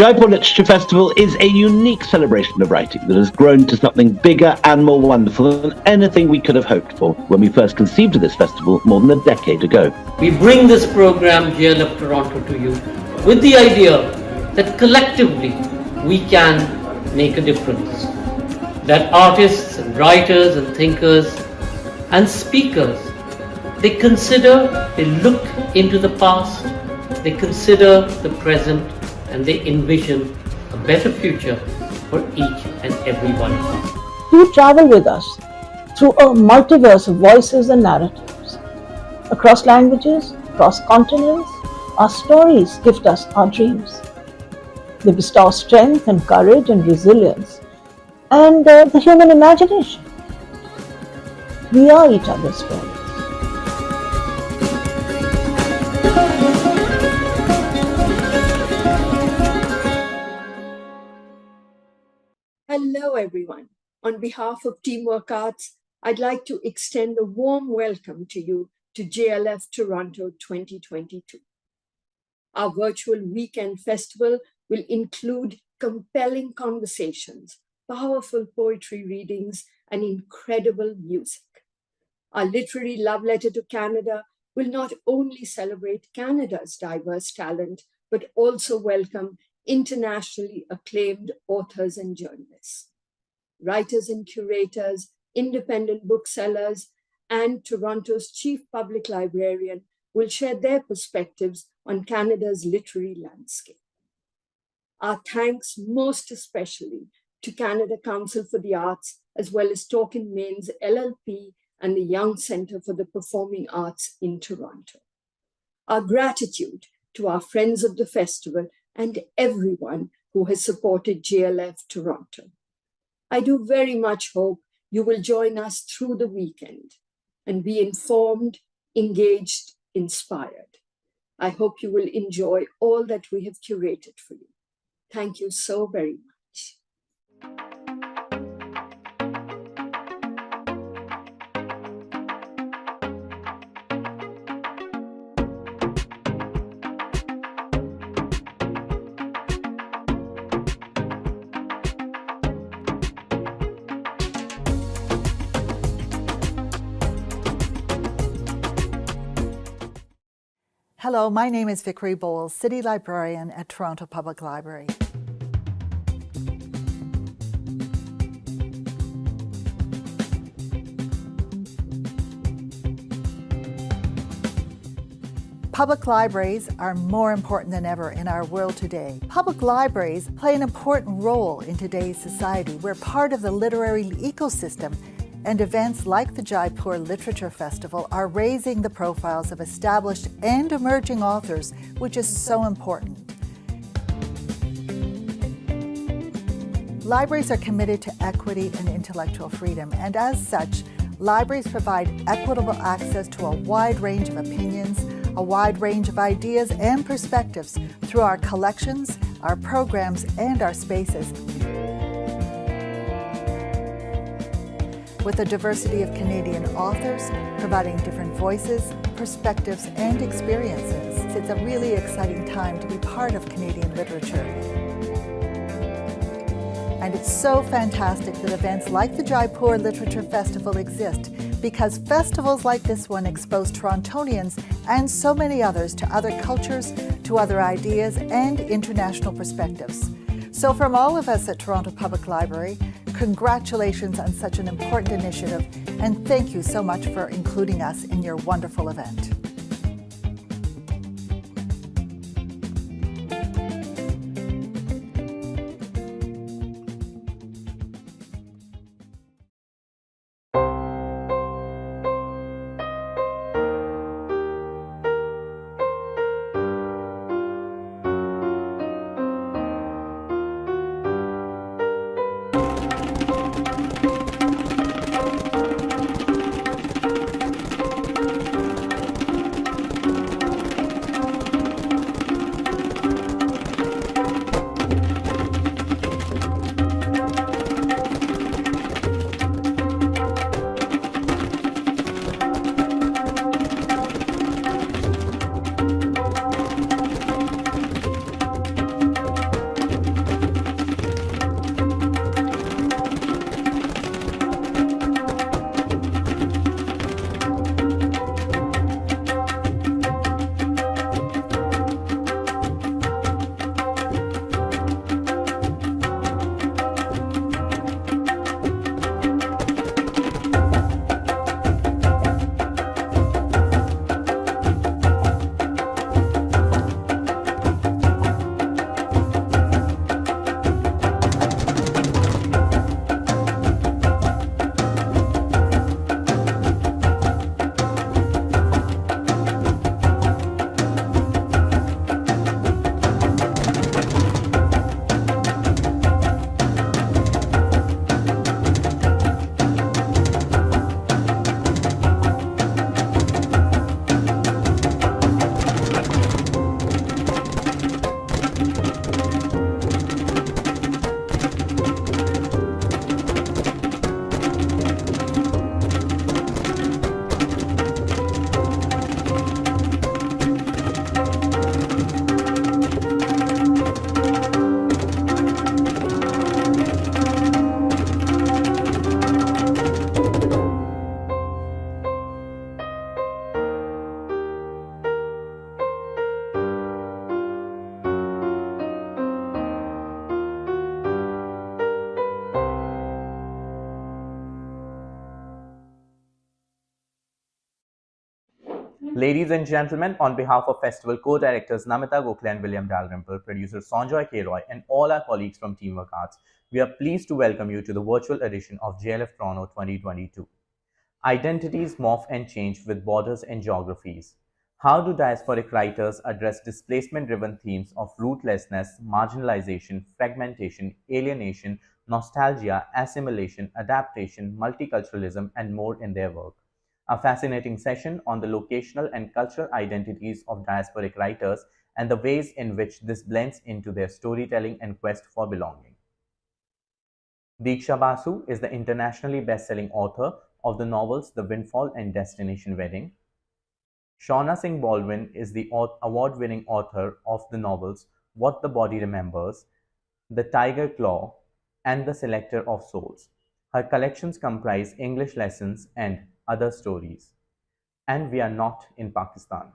Jaipur Literature Festival is a unique celebration of writing that has grown to something bigger and more wonderful than anything we could have hoped for when we first conceived of this festival more than a decade ago. We bring this program, JLF Toronto, to you with the idea that collectively we can make a difference. That artists and writers and thinkers and speakers, they look into the past, they consider the present, and they envision a better future for each and every one of us. Do travel with us through a multiverse of voices and narratives. Across languages, across continents, our stories gift us our dreams. They bestow strength and courage and resilience and the human imagination. We are each other's stories. Hello everyone. On behalf of Teamwork Arts, I'd like to extend a warm welcome to you to JLF Toronto 2022. Our virtual weekend festival will include compelling conversations, powerful poetry readings, and incredible music. Our literary love letter to Canada will not only celebrate Canada's diverse talent, but also welcome internationally acclaimed authors and journalists. Writers and curators, independent booksellers, and Toronto's chief public librarian will share their perspectives on Canada's literary landscape. Our thanks most especially to Canada Council for the Arts, as well as Tolkien Main's LLP and the Young Centre for the Performing Arts in Toronto. Our gratitude to our friends of the festival and everyone who has supported JLF Toronto. I do very much hope you will join us through the weekend and be informed, engaged, inspired. I hope you will enjoy all that we have curated for you. Thank you so very much. Hello, my name is Vickery Bowles, City Librarian at Toronto Public Library. Public libraries are more important than ever in our world today. Public libraries play an important role in today's society. We're part of the literary ecosystem, and events like the Jaipur Literature Festival are raising the profiles of established and emerging authors, which is so important. Libraries are committed to equity and intellectual freedom, and as such, libraries provide equitable access to a wide range of opinions, a wide range of ideas and perspectives through our collections, our programs, and our spaces. With a diversity of Canadian authors, providing different voices, perspectives, and experiences. It's a really exciting time to be part of Canadian literature. And it's so fantastic that events like the Jaipur Literature Festival exist, because festivals like this one expose Torontonians and so many others to other cultures, to other ideas, and international perspectives. So from all of us at Toronto Public Library, congratulations on such an important initiative, and thank you so much for including us in your wonderful event. Ladies and gentlemen, on behalf of festival co-directors Namita Gokhale and William Dalrymple, producer Sanjoy K. Roy, and all our colleagues from Teamwork Arts, we are pleased to welcome you to the virtual edition of JLF Toronto 2022. Identities morph and change with borders and geographies. How do diasporic writers address displacement-driven themes of rootlessness, marginalization, fragmentation, alienation, nostalgia, assimilation, adaptation, multiculturalism, and more in their work? A fascinating session on the locational and cultural identities of diasporic writers and the ways in which this blends into their storytelling and quest for belonging. Diksha Basu is the internationally best-selling author of the novels The Windfall and Destination Wedding. Shauna Singh Baldwin is the award-winning author of the novels What the Body Remembers, The Tiger Claw, and The Selector of Souls. Her collections comprise English lessons and other stories. And we are not in Pakistan.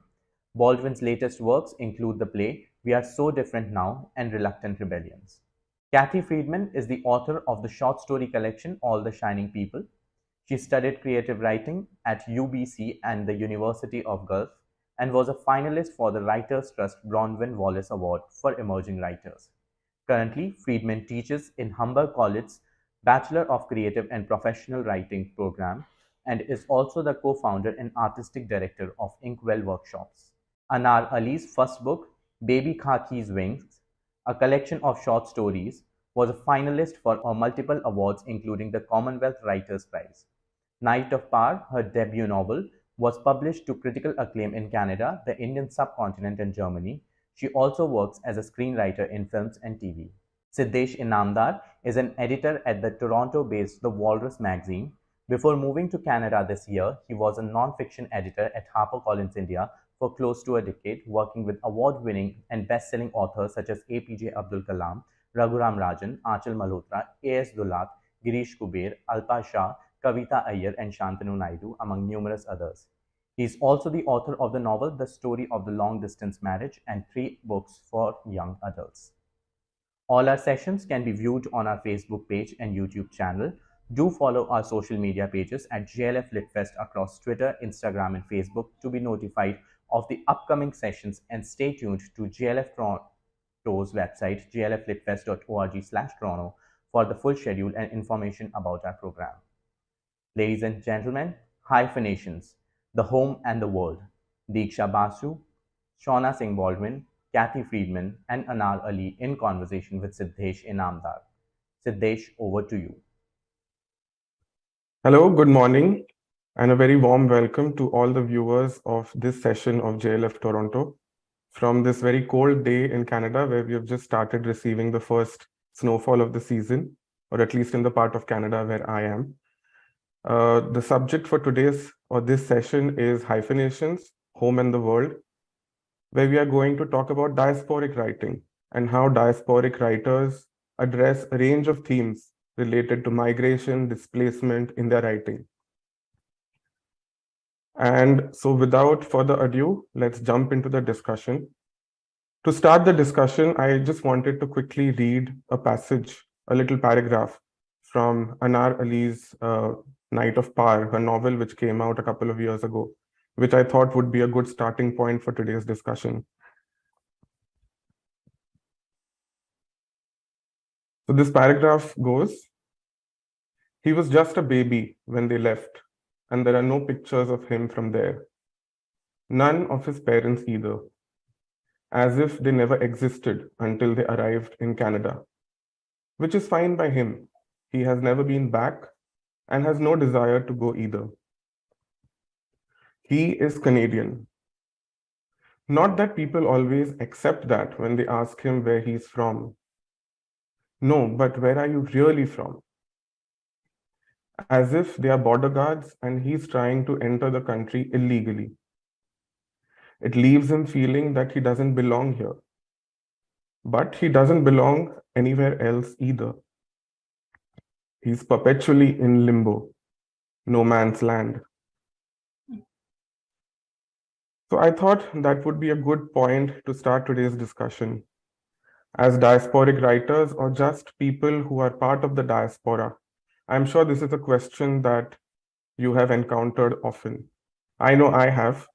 Baldwin's latest works include the play We Are So Different Now and Reluctant Rebellions. Kathy Friedman is the author of the short story collection All the Shining People. She studied creative writing at UBC and the University of Gulf and was a finalist for the Writers' Trust Bronwyn Wallace Award for Emerging Writers. Currently, Friedman teaches in Humber College's Bachelor of Creative and Professional Writing program and is also the co-founder and artistic director of Inkwell Workshops. Anar Ali's first book, Baby Khaki's Wings, a collection of short stories, was a finalist for multiple awards including the Commonwealth Writers' Prize. Night of Power, her debut novel, was published to critical acclaim in Canada, the Indian subcontinent, and Germany. She also works as a screenwriter in films and TV. Siddesh Inamdar is an editor at the Toronto-based The Walrus magazine. Before moving to Canada this year, he was a non-fiction editor at HarperCollins India for close to a decade, working with award-winning and best-selling authors such as APJ Abdul Kalam, Raghuram Rajan, Achal Malhotra, A.S. Dulat, Girish Kuber, Alpa Shah, Kavita Iyer, and Shantanu Naidu, among numerous others. He is also the author of the novel The Story of the Long-Distance Marriage and 3 books for young adults. All our sessions can be viewed on our Facebook page and YouTube channel. Do follow our social media pages at JLF Litfest across Twitter, Instagram, and Facebook to be notified of the upcoming sessions, and stay tuned to JLF Toronto's website jlflitfest.org/Toronto for the full schedule and information about our program. Ladies and gentlemen, Hyphenations, The Home and the World, Diksha Basu, Shauna Singh Baldwin, Kathy Friedman, and Anar Ali in conversation with Siddesh Inamdar. Siddesh, over to you. Hello, good morning, and a very warm welcome to all the viewers of this session of JLF Toronto from this very cold day in Canada, where we have just started receiving the first snowfall of the season, or at least in the part of Canada where I am. The subject for this session is Hyphenations, Home and the World, where we are going to talk about diasporic writing and how diasporic writers address a range of themes related to migration, displacement in their writing. And so without further ado, let's jump into the discussion. To start the discussion, I just wanted to quickly read a passage, a little paragraph from Anar Ali's Night of Power, her novel which came out a couple of years ago, which I thought would be a good starting point for today's discussion. So this paragraph goes, "He was just a baby when they left, and there are no pictures of him from there. None of his parents either, as if they never existed until they arrived in Canada, which is fine by him. He has never been back and has no desire to go either. He is Canadian. Not that people always accept that when they ask him where he's from. No, but where are you really from? As if they are border guards and he's trying to enter the country illegally. It leaves him feeling that he doesn't belong here. But he doesn't belong anywhere else either. He's perpetually in limbo, no man's land." So I thought that would be a good point to start today's discussion. As diasporic writers or just people who are part of the diaspora, I'm sure this is a question that you have encountered often. I know I have.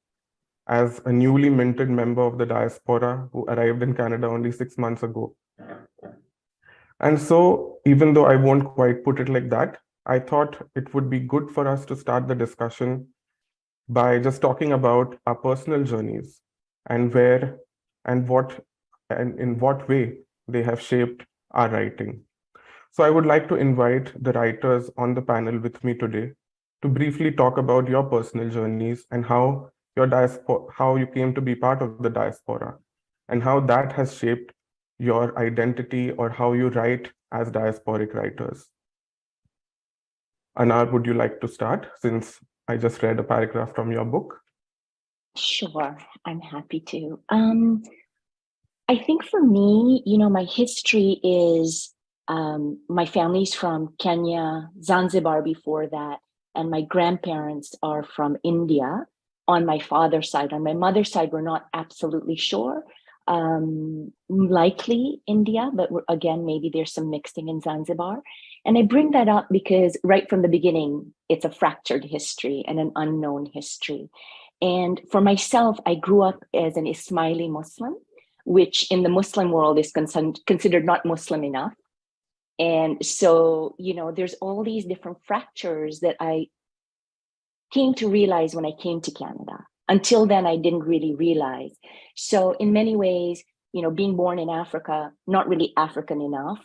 as a newly minted member of the diaspora who arrived in Canada only 6 months ago. And so, even though I won't quite put it like that, I thought it would be good for us to start the discussion by just talking about our personal journeys and where and what and in what way they have shaped our writing. So I would like to invite the writers on the panel with me today to briefly talk about your personal journeys and how how you came to be part of the diaspora and how that has shaped your identity or how you write as diasporic writers. Anar, would you like to start since I just read a paragraph from your book? Sure, I'm happy to. I think for me, my history is my family's from Kenya, Zanzibar before that, and my grandparents are from India on my father's side. On my mother's side, we're not absolutely sure. Likely India, but again, maybe there's some mixing in Zanzibar. And I bring that up because right from the beginning, it's a fractured history and an unknown history. And for myself, I grew up as an Ismaili Muslim, which in the Muslim world is considered not Muslim enough. And so, there's all these different fractures that I came to realize when I came to Canada. Until then, I didn't really realize. So in many ways, being born in Africa, not really African enough,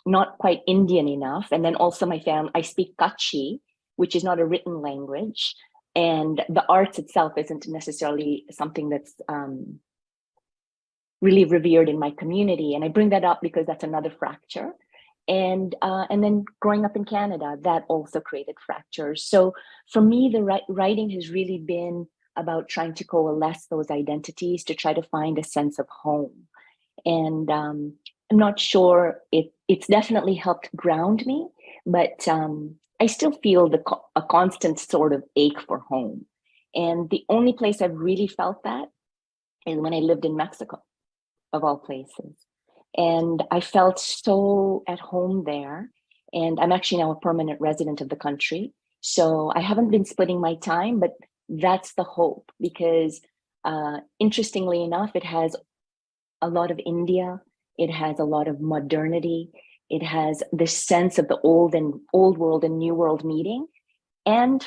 not quite Indian enough. And then also my family, I speak Kutchi, which is not a written language. And the arts itself isn't necessarily something that's really revered in my community. And I bring that up because that's another fracture. And then growing up in Canada, that also created fractures. So for me, the writing has really been about trying to coalesce those identities to try to find a sense of home. And I'm not sure it's definitely helped ground me, but I still feel a constant sort of ache for home. And the only place I've really felt that is when I lived in Mexico, of all places. And I felt so at home there. And I'm actually now a permanent resident of the country. So I haven't been splitting my time, but that's the hope because interestingly enough, it has a lot of India. It has a lot of modernity. It has this sense of the old world and new world meeting. And,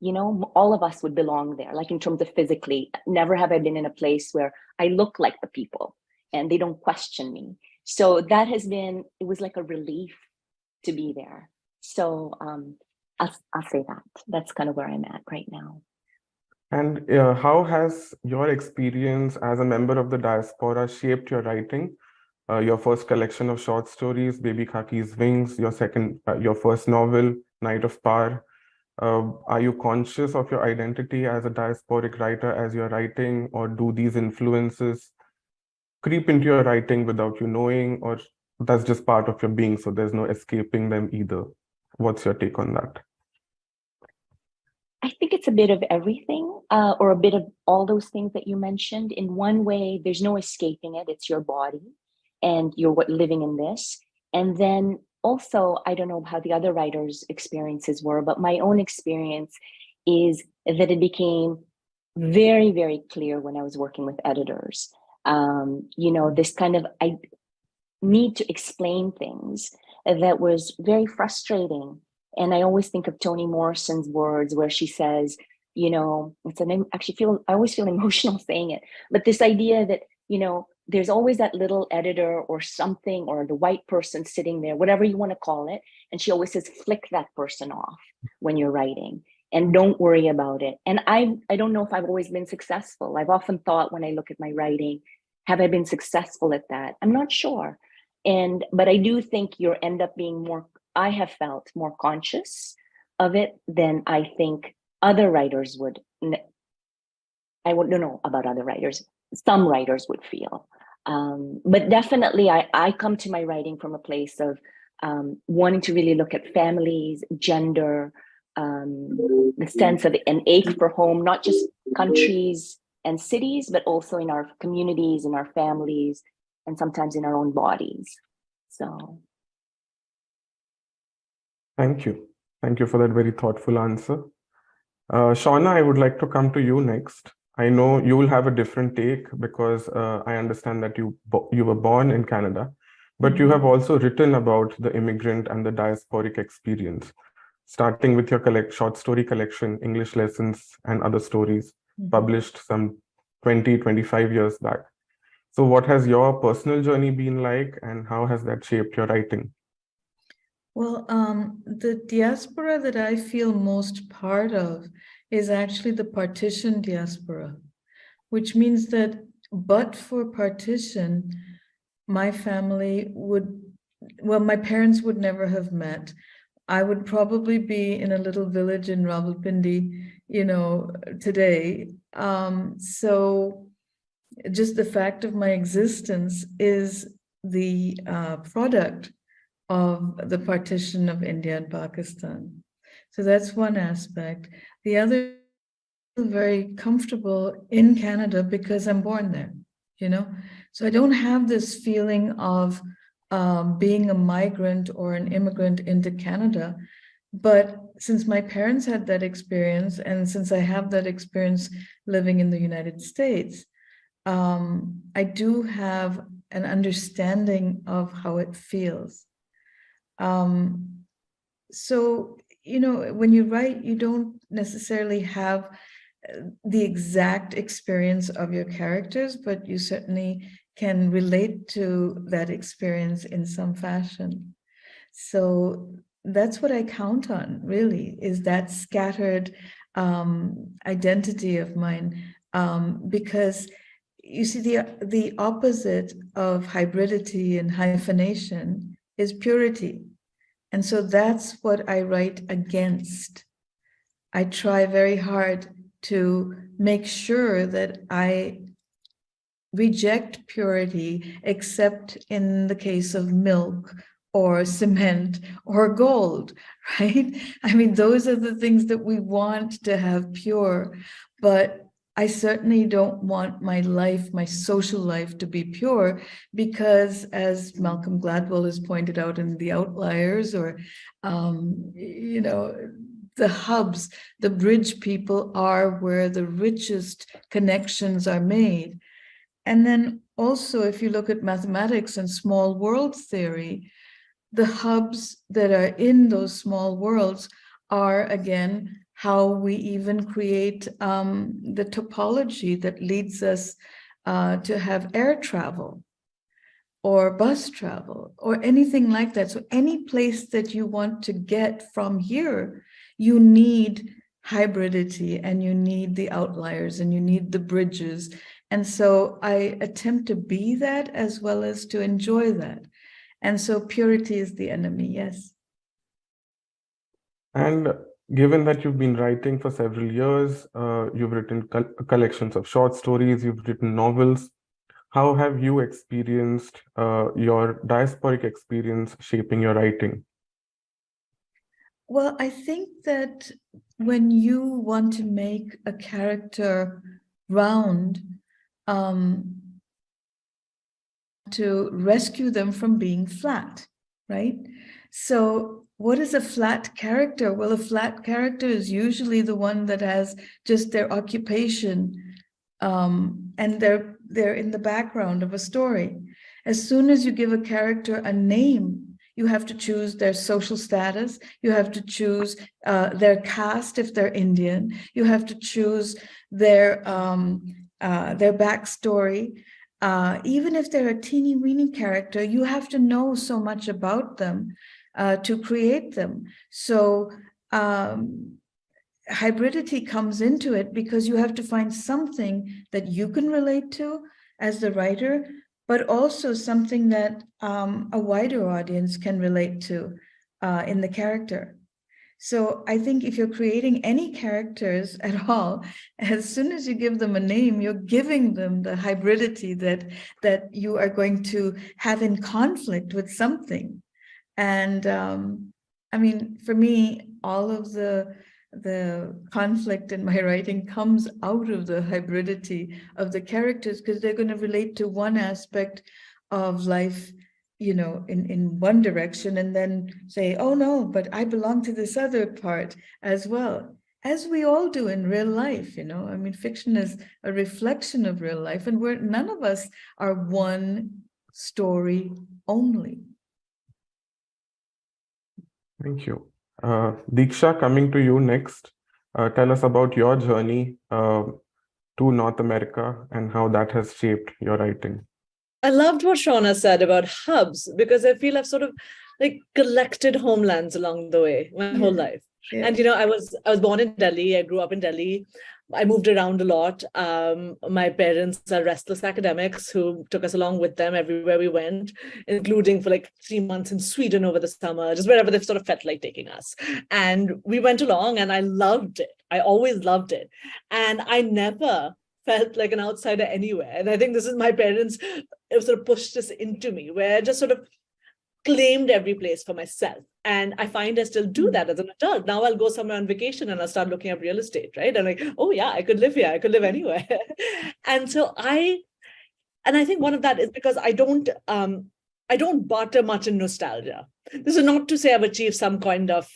all of us would belong there, like in terms of physically. Never have I been in a place where I look like the people and they don't question me. So that it was like a relief to be there. So I'll say that. That's kind of where I'm at right now. And how has your experience as a member of the diaspora shaped your writing? Your first collection of short stories, Baby Khaki's Wings, your first novel, Night of Power. Are you conscious of your identity as a diasporic writer as you're writing, or do these influences creep into your writing without you knowing, or that's just part of your being, so there's no escaping them either? What's your take on that? I think it's a bit of everything, or a bit of all those things that you mentioned. In one way, there's no escaping it. It's your body and you're living in this. And then also, I don't know how the other writers' experiences were, but my own experience is that it became very, very clear when I was working with editors. This kind of I need to explain things that was very frustrating. And I always think of Toni Morrison's words where she says, I always feel emotional saying it, but this idea that, there's always that little editor or something, or the white person sitting there, whatever you want to call it. And she always says, flick that person off when you're writing and don't worry about it. And I don't know if I've always been successful. I've often thought when I look at my writing, have I been successful at that? I'm not sure. But I do think you end up being I have felt more conscious of it than I think other writers would. I don't know about other writers. Some writers would feel. But definitely I come to my writing from a place of wanting to really look at families, gender, the sense of an ache for home, not just countries and cities, but also in our communities, in our families, and sometimes in our own bodies. So. Thank you. Thank you for that very thoughtful answer. Shauna, I would like to come to you next. I know you will have a different take because I understand that you were born in Canada, but you have also written about the immigrant and the diasporic experience, starting with your short story collection, English Lessons and Other Stories, published some 25 years back. So what has your personal journey been like, and how has that shaped your writing? Well, the diaspora that I feel most part of is actually the partition diaspora, which means that but for partition, my family my parents would never have met. I would probably be in a little village in Rawalpindi, today. So just the fact of my existence is the product of the partition of India and Pakistan. So that's one aspect. The other, very comfortable in Canada because I'm born there, So I don't have this feeling of being a migrant or an immigrant into Canada. But since my parents had that experience, and since I have that experience living in the United States, I do have an understanding of how it feels. So, when you write, you don't necessarily have the exact experience of your characters, but you certainly can relate to that experience in some fashion. So that's what I count on, really, is that scattered identity of mine, because you see, the opposite of hybridity and hyphenation is purity. And so that's what I write against. I try very hard to make sure that I reject purity, except in the case of milk or cement or gold, right? I mean, those are the things that we want to have pure, but I certainly don't want my life, my social life, to be pure, because as Malcolm Gladwell has pointed out in The Outliers, or, the hubs, the bridge people are where the richest connections are made. And then also, if you look at mathematics and small world theory, the hubs that are in those small worlds are, again, how we even create the topology that leads us to have air travel or bus travel or anything like that. So any place that you want to get from here, you need hybridity, and you need the outliers, and you need the bridges. And so I attempt to be that as well as to enjoy that. And so purity is the enemy, yes. And given that you've been writing for several years, you've written collections of short stories, you've written novels. How have you experienced your diasporic experience shaping your writing? Well, I think that when you want to make a character round, to rescue them from being flat, right? So what is a flat character? Well, a flat character is usually the one that has just their occupation, and they're in the background of a story. As soon as you give a character a name, you have to choose their social status. You have to choose their caste if they're Indian. You have to choose their backstory. Even if they're a teeny weeny character, you have to know so much about them to create them. So hybridity comes into it because you have to find something that you can relate to as the writer, but also something that a wider audience can relate to in the character. So I think if you're creating any characters at all, as soon as you give them a name, you're giving them the hybridity that you are going to have in conflict with something. And I mean, for me, all of the conflict in my writing comes out of the hybridity of the characters, because they're going to relate to one aspect of life, in one direction, and then say, oh no, but I belong to this other part as well. as we all do in real life, you know. I mean, fiction is a reflection of real life, and none of us are one story only. Thank you. Diksha, coming to you next. Tell us about your journey to North America and how that has shaped your writing. I loved what Shauna said about hubs, because I feel I've sort of like collected homelands along the way my whole life. Yeah. And I was born in Delhi. I grew up in Delhi. I moved around a lot. My parents are restless academics who took us along with them everywhere we went, including for like 3 months in Sweden over the summer, just wherever they sort of felt like taking us. And we went along, and I loved it. I always loved it. And I never felt like an outsider anywhere. And I think this is my parents sort of pushed this into me, where I just sort of claimed every place for myself. And I find I still do that as an adult. Now I'll go somewhere on vacation and I'll start looking up real estate, right? I'm like, oh yeah, I could live here. I could live anywhere. And so I think one of that is because I don't barter much in nostalgia. This is not to say I've achieved some kind of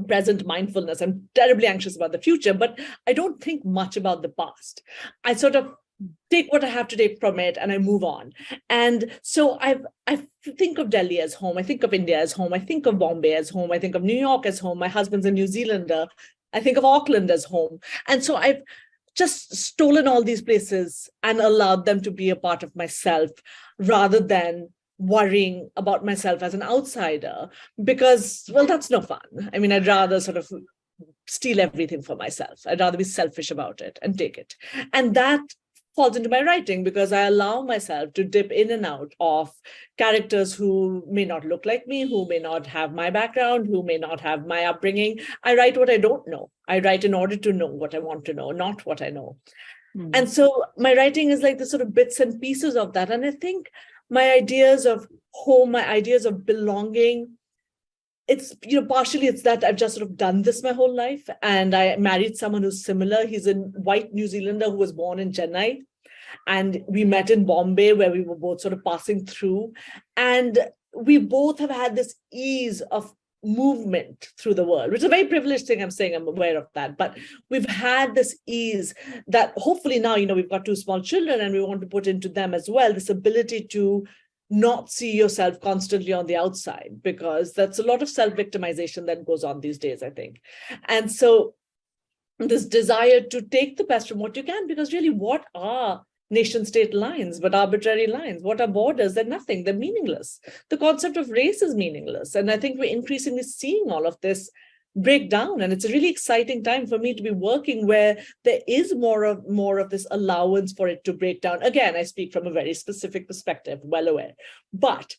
present mindfulness. I'm terribly anxious about the future, but I don't think much about the past. I sort of take what I have to take from it and I move on. And so I think of Delhi as home. I think of India as home. I think of Bombay as home. I think of New York as home. My husband's a New Zealander. I think of Auckland as home. And so I've just stolen all these places and allowed them to be a part of myself, rather than worrying about myself as an outsider, because, well, that's no fun. I mean, I'd rather sort of steal everything for myself. I'd rather be selfish about it and take it. And that falls into my writing, because I allow myself to dip in and out of characters who may not look like me, who may not have my background, who may not have my upbringing. I write what I don't know. I write in order to know what I want to know, not what I know. And so my writing is like the sort of bits and pieces of that. And I think my ideas of home, my ideas of belonging, it's, partially it's that I've just sort of done this my whole life. And I married someone who's similar. He's a white New Zealander who was born in Chennai. And we met in Bombay, where we were both sort of passing through. And we both have had this ease of movement through the world, which is a very privileged thing. I'm saying I'm aware of that. But we've had this ease that hopefully now, we've got 2 small children and we want to put into them as well, this ability to not see yourself constantly on the outside, because that's a lot of self-victimization that goes on these days, I think. And so this desire to take the best from what you can, because really, what are nation-state lines but arbitrary lines? What are borders? They're nothing. They're meaningless. The concept of race is meaningless. And I think we're increasingly seeing all of this break down. And it's a really exciting time for me to be working where there is more of this allowance for it to break down. Again, I speak from a very specific perspective, well aware. But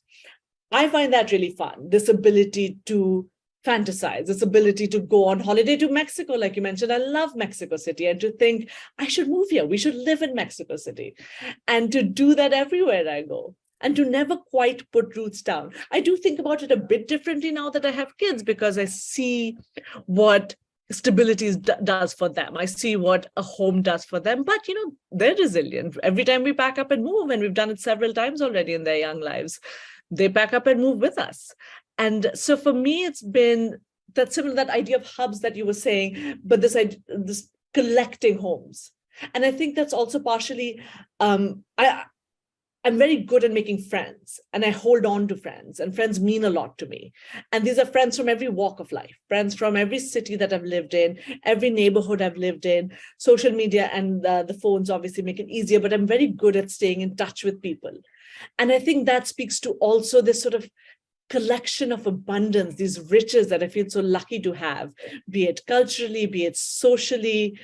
I find that really fun, this ability to fantasize, this ability to go on holiday to Mexico, like you mentioned. I love Mexico City, and to think I should move here. We should live in Mexico City, and to do that everywhere I go, and to never quite put roots down. I do think about it a bit differently now that I have kids, because I see what stability does for them. I see what a home does for them, but they're resilient. Every time we pack up and move, and we've done it several times already in their young lives, they pack up and move with us. And so for me, it's been that idea of hubs that you were saying, but this collecting homes. And I think that's also partially, I'm very good at making friends, and I hold on to friends, and friends mean a lot to me. And these are friends from every walk of life, friends from every city that I've lived in, every neighborhood I've lived in. Social media and the phones obviously make it easier, but I'm very good at staying in touch with people. And I think that speaks to also this sort of collection of abundance, these riches that I feel so lucky to have, be it culturally, be it socially,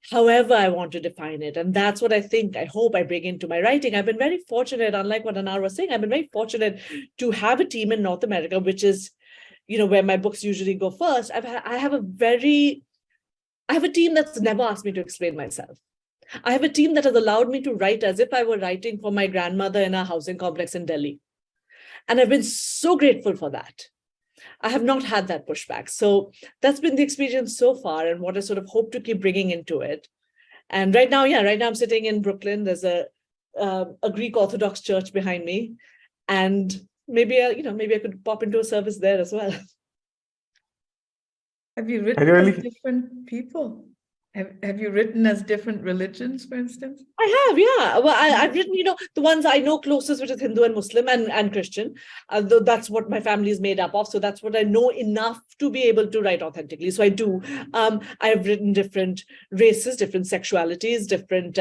however I want to define it. And that's what I hope I bring into my writing. I've been very fortunate, unlike what Anar was saying, I've been very fortunate to have a team in North America, which is, where my books usually go first. I have a team that's never asked me to explain myself. I have a team that has allowed me to write as if I were writing for my grandmother in a housing complex in Delhi. And I've been so grateful for that. I have not had that pushback. So that's been the experience so far, and what I sort of hope to keep bringing into it. And right now I'm sitting in Brooklyn. There's a Greek Orthodox church behind me. And maybe I could pop into a service there as well. Have you I written really, as different people? Have you written as different religions, for instance? I have, yeah. Well, I've written, the ones I know closest, which is Hindu and Muslim and Christian. Though that's what my family is made up of. So that's what I know enough to be able to write authentically. So I do. I have written different races, different sexualities, different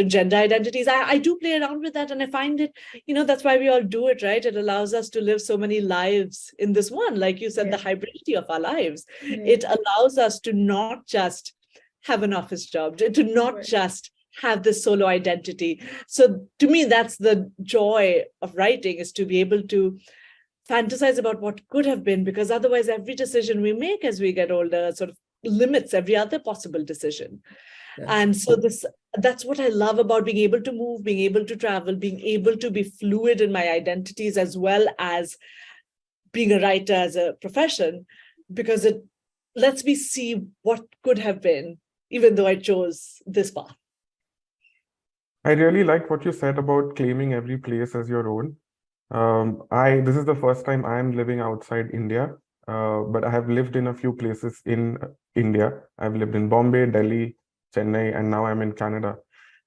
gender identities. I do play around with that, and I find it, that's why we all do it, right? It allows us to live so many lives in this one. Like you said, the hybridity of our lives. It allows us to not just have an office job, to not just have this solo identity. So to me, that's the joy of writing, is to be able to fantasize about what could have been, because otherwise every decision we make as we get older sort of limits every other possible decision. And so that's what I love about being able to move, being able to travel, being able to be fluid in my identities, as well as being a writer as a profession, because it lets me see what could have been, even though I chose this path. I really like what you said about claiming every place as your own. This is the first time I am living outside India, but I have lived in a few places in India. I've lived in Bombay, Delhi, Chennai, and now I'm in Canada.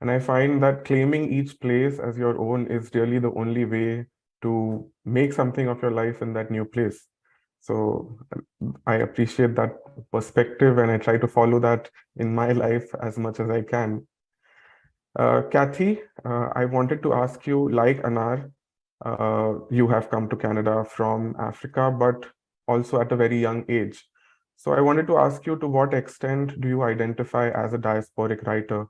And I find that claiming each place as your own is really the only way to make something of your life in that new place. So I appreciate that perspective, and I try to follow that in my life as much as I can. Kathy, I wanted to ask you, like Anar, you have come to Canada from Africa, but also at a very young age. So I wanted to ask you, to what extent do you identify as a diasporic writer,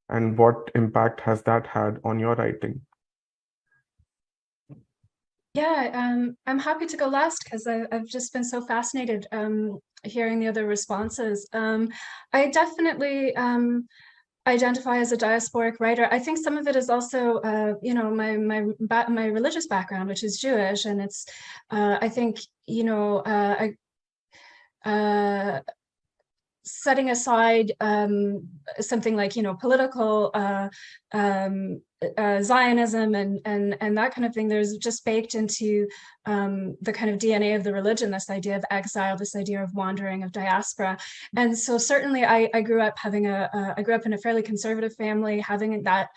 and what impact has that had on your writing? Yeah, I'm happy to go last because I've just been so fascinated hearing the other responses. I definitely identify as a diasporic writer. I think some of it is also, my religious background, which is Jewish, and it's, I think, setting aside something like political Zionism and that kind of thing, there's just baked into the kind of DNA of the religion, this idea of exile, this idea of wandering, of diaspora. And so certainly I grew up having I grew up in a fairly conservative family, having that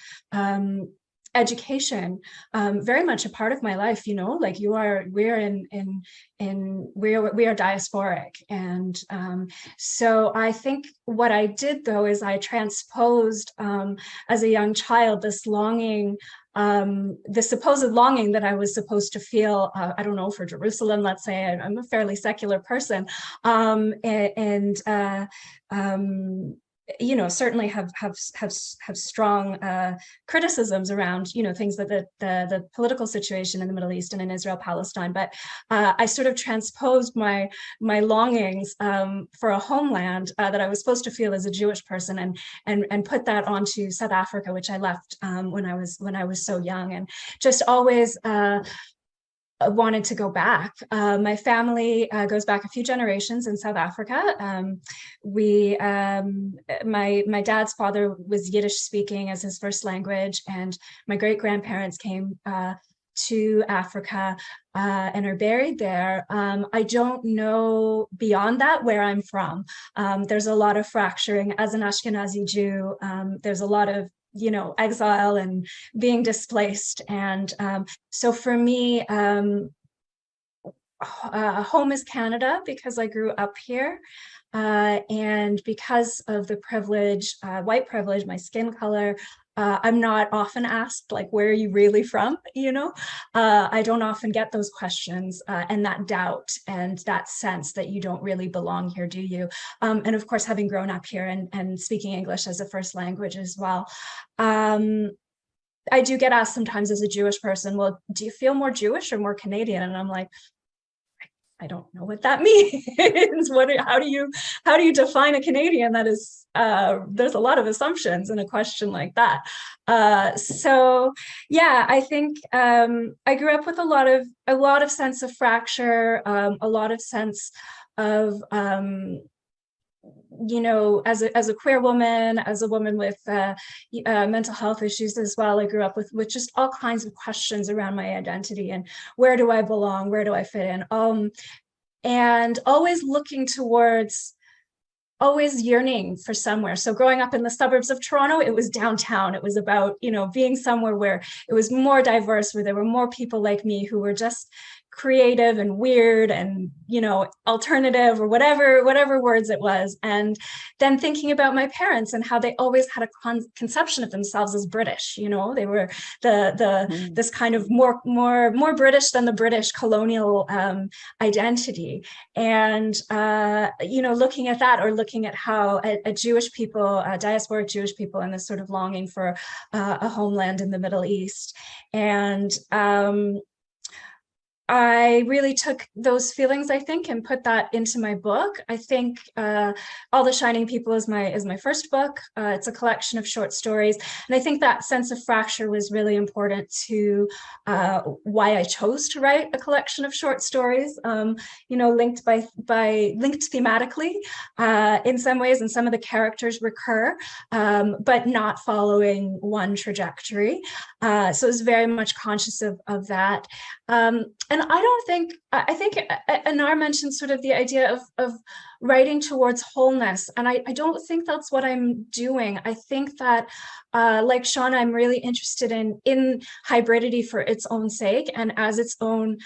education very much a part of my life, like we are diasporic. And so I think what I did, though, is I transposed as a young child this longing, the supposed longing that I was supposed to feel, I don't know, for Jerusalem, let's say. I'm a fairly secular person, certainly have strong criticisms around, things that the political situation in the Middle East and in Israel, Palestine. But I sort of transposed my longings for a homeland that I was supposed to feel as a Jewish person, and put that onto South Africa, which I left when I was so young, and just always wanted to go back. My family goes back a few generations in South Africa. My dad's father was Yiddish speaking as his first language, and my great grandparents came to Africa and are buried there. I don't know beyond that where I'm from. There's a lot of fracturing as an Ashkenazi Jew. There's a lot of exile and being displaced. And so for me, home is Canada because I grew up here. And because of the privilege, white privilege, my skin color, I'm not often asked, like, where are you really from? I don't often get those questions and that doubt and that sense that you don't really belong here, do you? And of course, having grown up here and speaking English as a first language as well. I do get asked sometimes as a Jewish person, well, do you feel more Jewish or more Canadian? And I'm like, I don't know what that means. How do you define a Canadian? That is, there's a lot of assumptions in a question like that. So yeah, I think I grew up with a lot of sense of fracture, a lot of sense of as a queer woman, as a woman with mental health issues as well. I grew up with just all kinds of questions around my identity and where do I belong, where do I fit in. and always looking towards, always yearning for somewhere. So growing up in the suburbs of Toronto, it was downtown. It was about, being somewhere where it was more diverse, where there were more people like me who were just creative and weird and, alternative, or whatever words it was. And then thinking about my parents and how they always had a conception of themselves as British. They were this kind of more British than the British colonial identity. And, looking at that, or looking at how a Jewish people, diasporic Jewish people, and this sort of longing for a homeland in the Middle East. And I really took those feelings, I think, and put that into my book. I think All the Shining People is my first book. It's a collection of short stories. And I think that sense of fracture was really important to why I chose to write a collection of short stories, linked linked thematically in some ways, and some of the characters recur, but not following one trajectory. So I was very much conscious of that. And I think Anar mentioned sort of the idea of writing towards wholeness. And I don't think that's what I'm doing. I think that, like Shauna, I'm really interested in hybridity for its own sake and as its own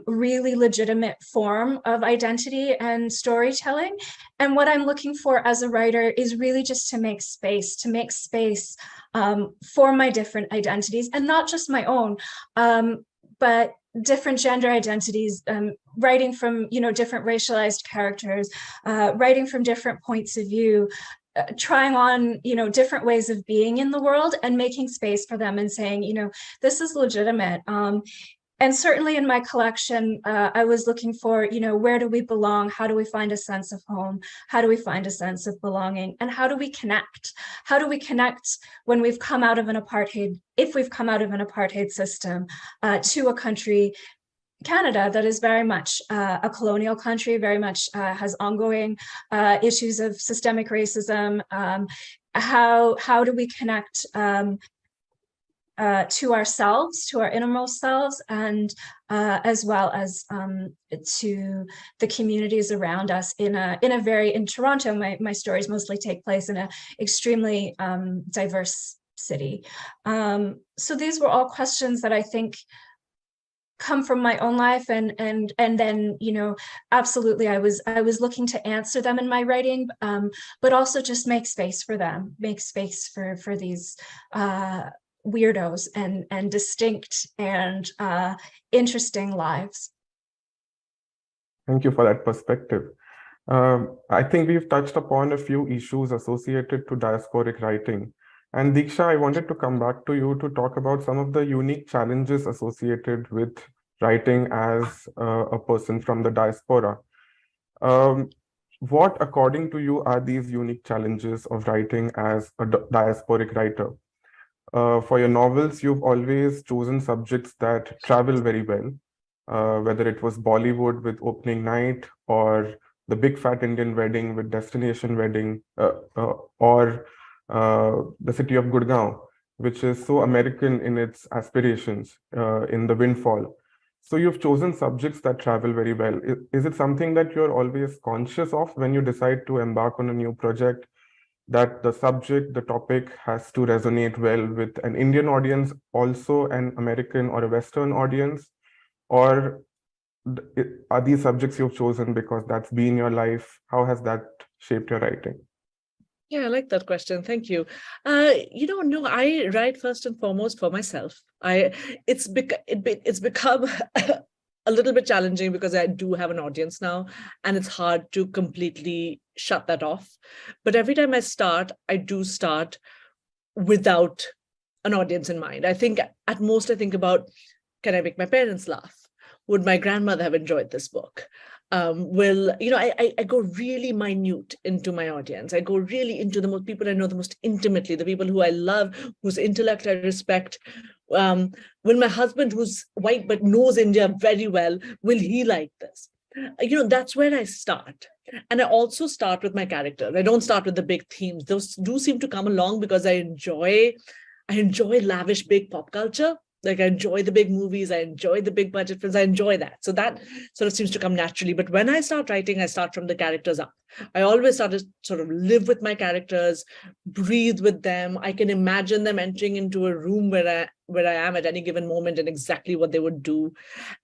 really legitimate form of identity and storytelling. And what I'm looking for as a writer is really just to make space for my different identities, and not just my own, but different gender identities, writing from, different racialized characters, writing from different points of view, trying on, different ways of being in the world and making space for them and saying, this is legitimate. And certainly in my collection, I was looking for, where do we belong? How do we find a sense of home? How do we find a sense of belonging? And how do we connect? How do we connect when we've come out of an apartheid, if we've come out of an apartheid system, to a country, Canada, that is very much a colonial country, very much has ongoing issues of systemic racism. How do we connect to ourselves, to our innermost selves, and as well as to the communities around us in Toronto. My stories mostly take place in an extremely diverse city. So these were all questions that I think come from my own life, and then absolutely I was looking to answer them in my writing, but also just make space for them, make space for these weirdos and distinct and interesting lives. Thank you for that perspective. I think we've touched upon a few issues associated to diasporic writing. And Diksha, I wanted to come back to you to talk about some of the unique challenges associated with writing as a person from the diaspora. What, according to you, are these unique challenges of writing as a diasporic writer? For your novels, you've always chosen subjects that travel very well, whether it was Bollywood with Opening Night, or the Big Fat Indian Wedding with Destination Wedding, or the city of Gurgaon, which is so American in its aspirations, in The Windfall. So you've chosen subjects that travel very well. Is it something that you're always conscious of when you decide to embark on a new project, that the subject, the topic has to resonate well with an Indian audience, also an American or a Western audience? Or are these subjects you've chosen because that's been your life? How has that shaped your writing? Yeah, I like that question. Thank you. No, I write first and foremost for myself. It's become a little bit challenging because I do have an audience now, and it's hard to completely shut that off. But every time I start, I do start without an audience in mind. I think at most I think about, can I make my parents laugh? Would my grandmother have enjoyed this book? I go really minute into my audience. I go really into the most people I know the most intimately, the people who I love, whose intellect I respect. Will my husband, who's white but knows India very well, will he like this? That's where I start. And I also start with my characters. I don't start with the big themes. Those do seem to come along because I enjoy lavish big pop culture. Like I enjoy the big movies, I enjoy the big budget films, I enjoy that. So that sort of seems to come naturally. But when I start writing, I start from the characters up. I always start to sort of live with my characters, breathe with them. I can imagine them entering into a room where I am at any given moment and exactly what they would do.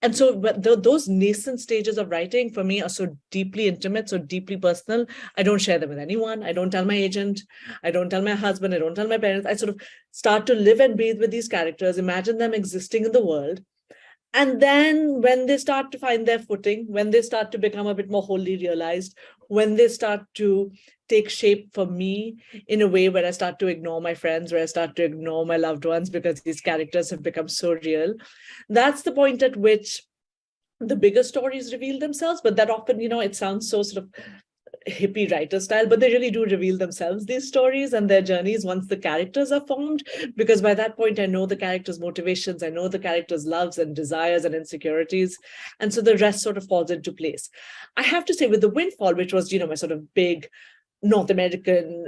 And so those nascent stages of writing for me are so deeply intimate, so deeply personal. I don't share them with anyone. I don't tell my agent. I don't tell my husband. I don't tell my parents. I sort of start to live and breathe with these characters, imagine them existing in the world. And then when they start to find their footing, when they start to become a bit more wholly realized, when they start to take shape for me in a way where I start to ignore my friends, where I start to ignore my loved ones because these characters have become so real, that's the point at which the bigger stories reveal themselves. But that often, it sounds so sort of hippie writer style, but they really do reveal themselves, these stories and their journeys, once the characters are formed, because by that point I know the characters' motivations, I know the characters' loves and desires and insecurities, and so the rest sort of falls into place. I have to say, with The Windfall, which was my sort of big North American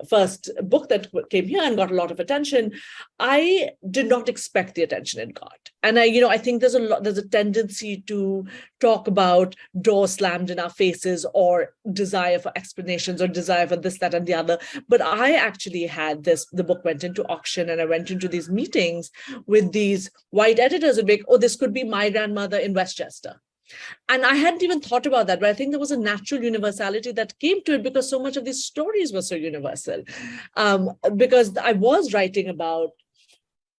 first book that came here and got a lot of attention, I did not expect the attention it got. And I think there's a tendency to talk about doors slammed in our faces, or desire for explanations, or desire for this, that, and the other. But I actually had the book went into auction, and I went into these meetings with these white editors and like, oh, this could be my grandmother in Westchester. And I hadn't even thought about that, but I think there was a natural universality that came to it because so much of these stories were so universal. Because I was writing about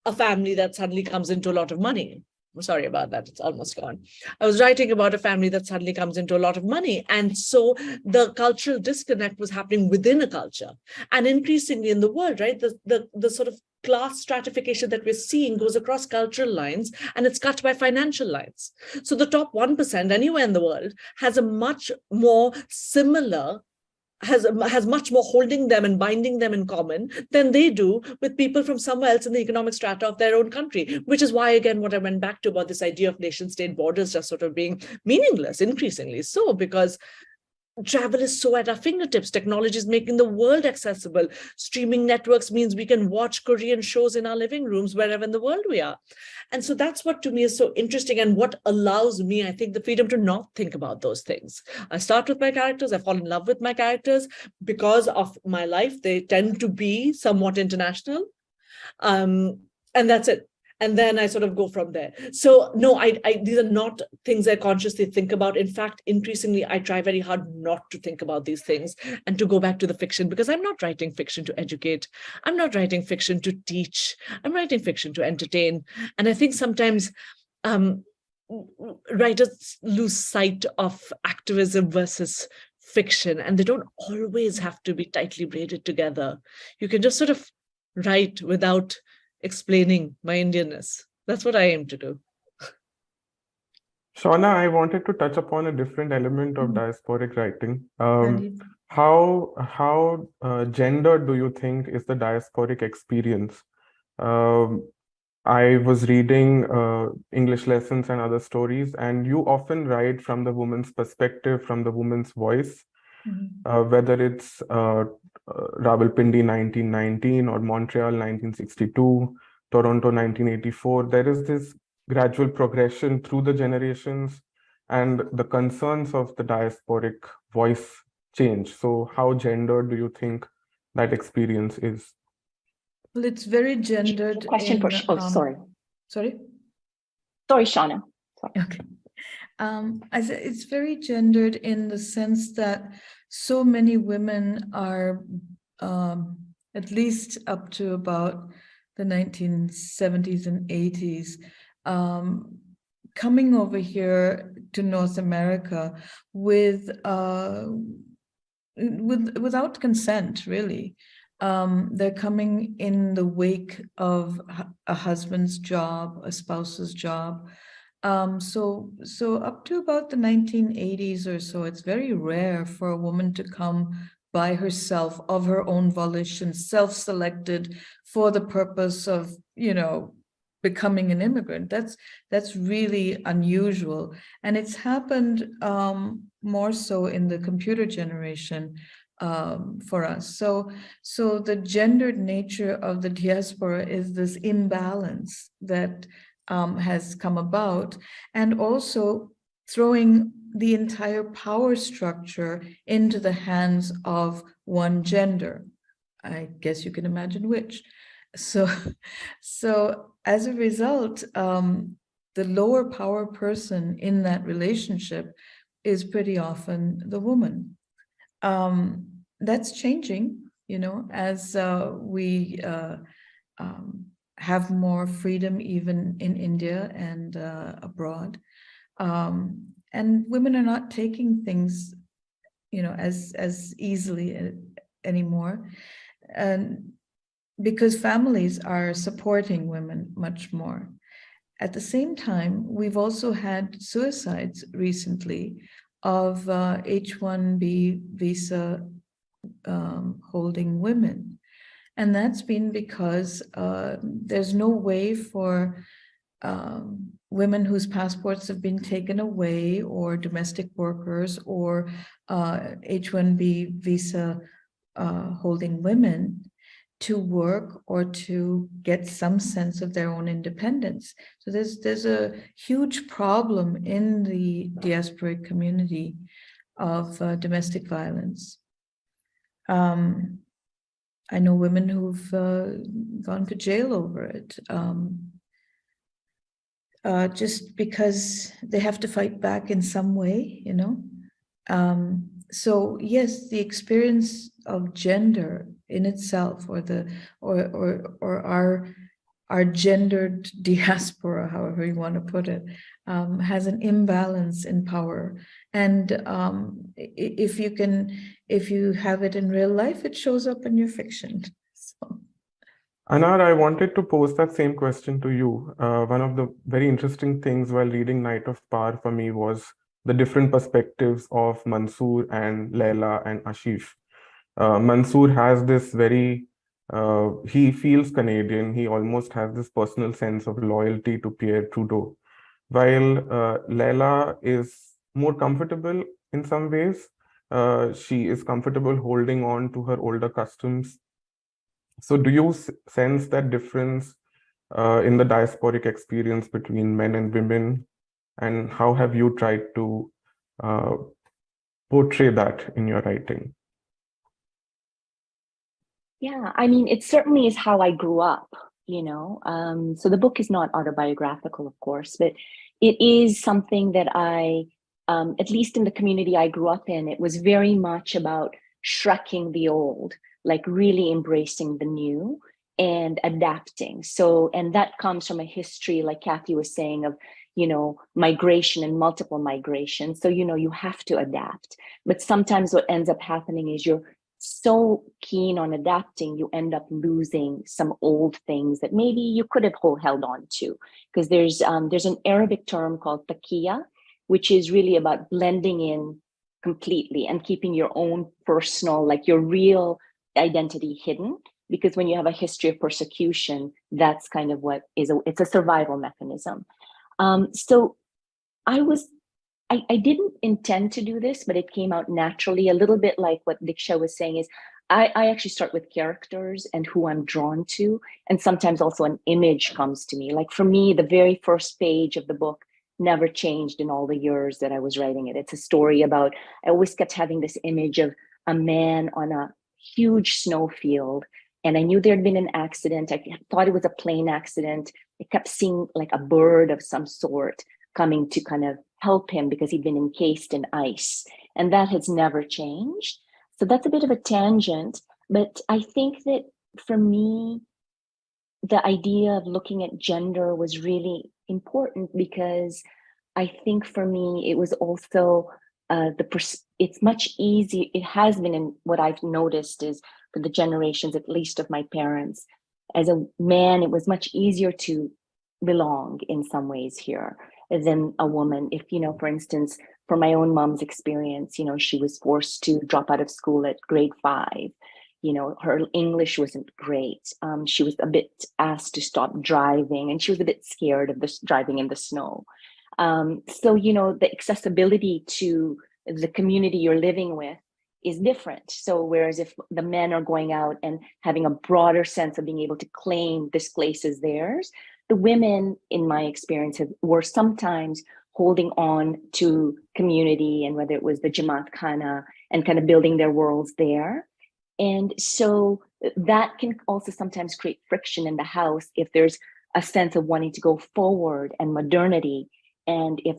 a family that suddenly comes into a lot of money. I'm sorry about that. It's almost gone. I was writing about a family that suddenly comes into a lot of money. And so the cultural disconnect was happening within a culture. And increasingly in the world, right, the sort of class stratification that we're seeing goes across cultural lines, and it's cut by financial lines. So the top 1% anywhere in the world has a much more similar, has much more holding them and binding them in common than they do with people from somewhere else in the economic strata of their own country, which is why, again, what I went back to about this idea of nation-state borders just sort of being meaningless, increasingly so, because travel is so at our fingertips. Technology is making the world accessible. Streaming networks means we can watch Korean shows in our living rooms wherever in the world we are. And so that's what to me is so interesting, and what allows me, I think, the freedom to not think about those things. I start with my characters. I fall in love with my characters because of my life. They tend to be somewhat international. And that's it. And then I sort of go from there. So no, these are not things I consciously think about. In fact, increasingly, I try very hard not to think about these things and to go back to the fiction, because I'm not writing fiction to educate. I'm not writing fiction to teach. I'm writing fiction to entertain. And I think sometimes writers lose sight of activism versus fiction, and they don't always have to be tightly braided together. You can just sort of write without explaining my Indianness. That's what I aim to do. Shauna, I wanted to touch upon a different element of diasporic writing. How gendered do you think is the diasporic experience? I was reading English lessons and other stories, and you often write from the woman's perspective, from the woman's voice, whether it's Rawalpindi 1919 or Montreal 1962, Toronto 1984. There is this gradual progression through the generations, and the concerns of the diasporic voice change. So how gendered do you think that experience is? Well, it's very gendered. Question for sorry. Sorry, Shauna. Sorry. Okay. It's very gendered in the sense that so many women are, at least up to about the 1970s and 80s, coming over here to North America without consent, really. They're coming in the wake of a husband's job, a spouse's job. So up to about the 1980s or so, it's very rare for a woman to come by herself, of her own volition, self-selected for the purpose of, becoming an immigrant. That's really unusual. And it's happened more so in the computer generation, for us. So the gendered nature of the diaspora is this imbalance that has come about, and also throwing the entire power structure into the hands of one gender. I guess you can imagine which. So as a result, the lower power person in that relationship is pretty often the woman. That's changing, as we have more freedom even in India and abroad. And women are not taking things, as easily anymore. And because families are supporting women much more. At the same time, we've also had suicides recently of H-1B visa holding women. And that's been because there's no way for women whose passports have been taken away, or domestic workers, or H-1B visa holding women to work or to get some sense of their own independence. So there's a huge problem in the diasporic community of domestic violence. I know women who've gone to jail over it, just because they have to fight back in some way, So yes, the experience of gender in itself, or our gendered diaspora, however you want to put it, has an imbalance in power. And if you have it in real life, it shows up in your fiction. So. Anar, I wanted to pose that same question to you. One of the very interesting things while reading Night of Power for me was the different perspectives of Mansoor and Laila and Ashif. Mansoor has this he feels Canadian. He almost has this personal sense of loyalty to Pierre Trudeau, while Laila is more comfortable in some ways. She is comfortable holding on to her older customs. So do you sense that difference in the diasporic experience between men and women? And how have you tried to portray that in your writing? Yeah, I mean, it certainly is how I grew up, So the book is not autobiographical, of course, but it is something that I, at least in the community I grew up in, it was very much about shrekking the old, like really embracing the new and adapting. So, and that comes from a history, like Kathy was saying, of, migration and multiple migration. So, you have to adapt. But sometimes what ends up happening is you're so keen on adapting, you end up losing some old things that maybe you could have held on to. Because there's an Arabic term called taqiya, which is really about blending in completely and keeping your own personal, like your real identity hidden. Because when you have a history of persecution, that's kind of what it's a survival mechanism. So I didn't intend to do this, but it came out naturally, a little bit like what Diksha was saying is, I actually start with characters and who I'm drawn to. And sometimes also an image comes to me. Like for me, the very first page of the book never changed in all the years that I was writing it. It's a story about, I always kept having this image of a man on a huge snowfield. And I knew there'd been an accident. I thought it was a plane accident. I kept seeing like a bird of some sort coming to kind of help him because he'd been encased in ice. And that has never changed. So that's a bit of a tangent. But I think that for me, the idea of looking at gender was really important because I think for me, it was also it's much easier. It has been, in what I've noticed is for the generations, at least of my parents, as a man, it was much easier to belong in some ways here than a woman. If, for instance, for my own mom's experience, she was forced to drop out of school at grade 5. Her English wasn't great. She was a bit asked to stop driving, and she was a bit scared of this driving in the snow. So, the accessibility to the community you're living with is different. So whereas if the men are going out and having a broader sense of being able to claim this place as theirs, the women, in my experience, were sometimes holding on to community, and whether it was the Jamaat Khana and kind of building their worlds there. And so that can also sometimes create friction in the house if there's a sense of wanting to go forward and modernity, and if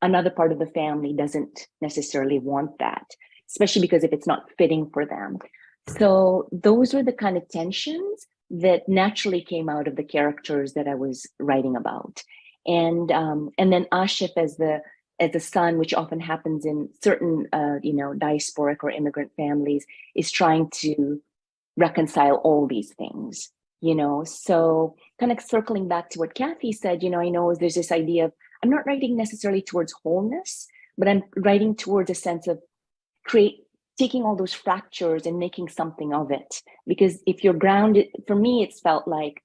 another part of the family doesn't necessarily want that, especially because if it's not fitting for them. So those were the kind of tensions that naturally came out of the characters that I was writing about. And then Ashif as the son, which often happens in certain diasporic or immigrant families, is trying to reconcile all these things, So kind of circling back to what Kathy said, I know there's this idea of, I'm not writing necessarily towards wholeness, but I'm writing towards a sense of taking all those fractures and making something of it. Because if you're grounded, for me, it's felt like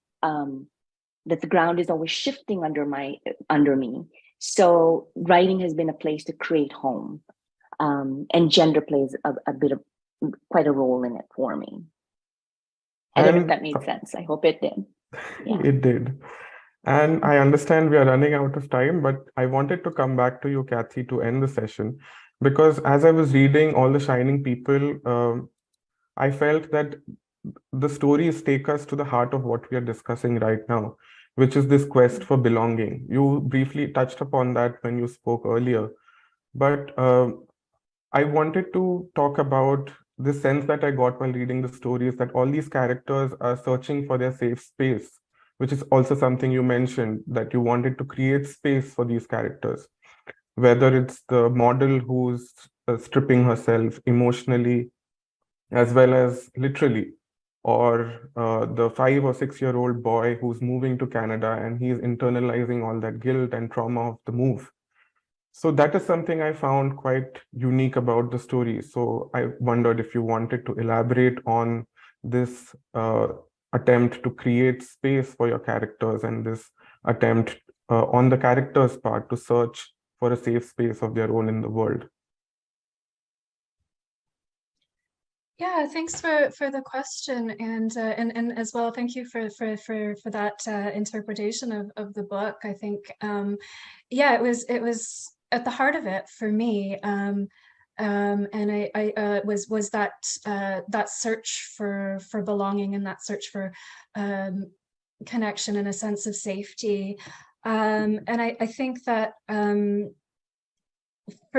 that the ground is always shifting under me. So writing has been a place to create home, and gender plays quite a role in it for me. I don't know if that made sense. I hope it did. Yeah. It did. And I understand we are running out of time, but I wanted to come back to you, Kathy, to end the session, because as I was reading All the Shining People, I felt that the stories take us to the heart of what we are discussing right now, which is this quest for belonging. You briefly touched upon that when you spoke earlier, but I wanted to talk about the sense that I got while reading the stories, that all these characters are searching for their safe space, which is also something you mentioned, that you wanted to create space for these characters, whether it's the model who's stripping herself emotionally as well as literally, or the 5 or 6-year-old boy who's moving to Canada and he's internalizing all that guilt and trauma of the move. So that is something I found quite unique about the story. So I wondered if you wanted to elaborate on this attempt to create space for your characters, and this attempt on the characters' part to search for a safe space of their own in the world. Yeah, thanks for the question, and as well, thank you for that interpretation of the book. I think, yeah, it was at the heart of it for me, and I was that search for belonging, and that search for connection and a sense of safety, and I think that for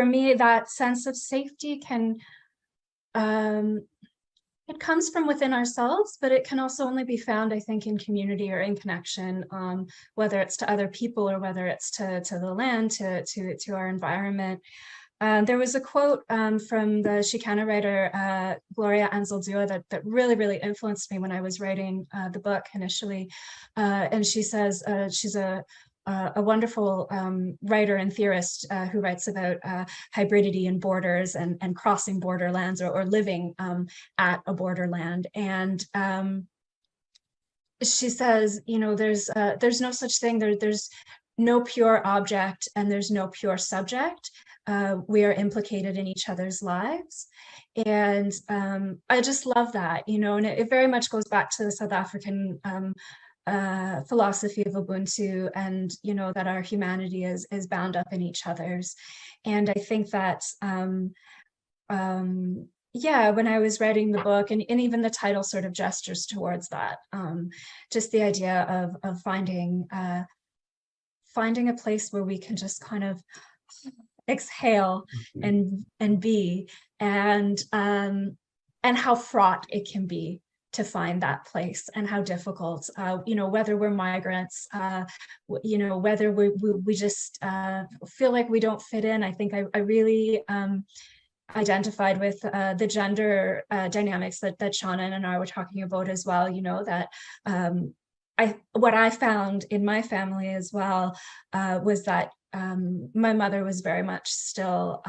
me, that sense of safety can. It comes from within ourselves, but it can also only be found, I think, in community or in connection, whether it's to other people or whether it's to the land, to our environment. There was a quote from the Chicana writer, Gloria Anzaldúa, that really, really influenced me when I was writing the book initially. And she says, she's a wonderful writer and theorist who writes about hybridity and borders and crossing borderlands or living at a borderland. And she says, there's no such thing, there's no pure object and there's no pure subject. We are implicated in each other's lives. And I just love that, and it very much goes back to the South African philosophy of Ubuntu, and that our humanity is bound up in each other's. And I think that yeah, when I was writing the book, and even the title sort of gestures towards that, just the idea of finding a place where we can just kind of exhale and be, and how fraught it can be to find that place, and how difficult, whether we're migrants, whether we just feel like we don't fit in. I think I really identified with the gender dynamics that Shauna and I were talking about as well, that what I found in my family as well was that my mother was very much still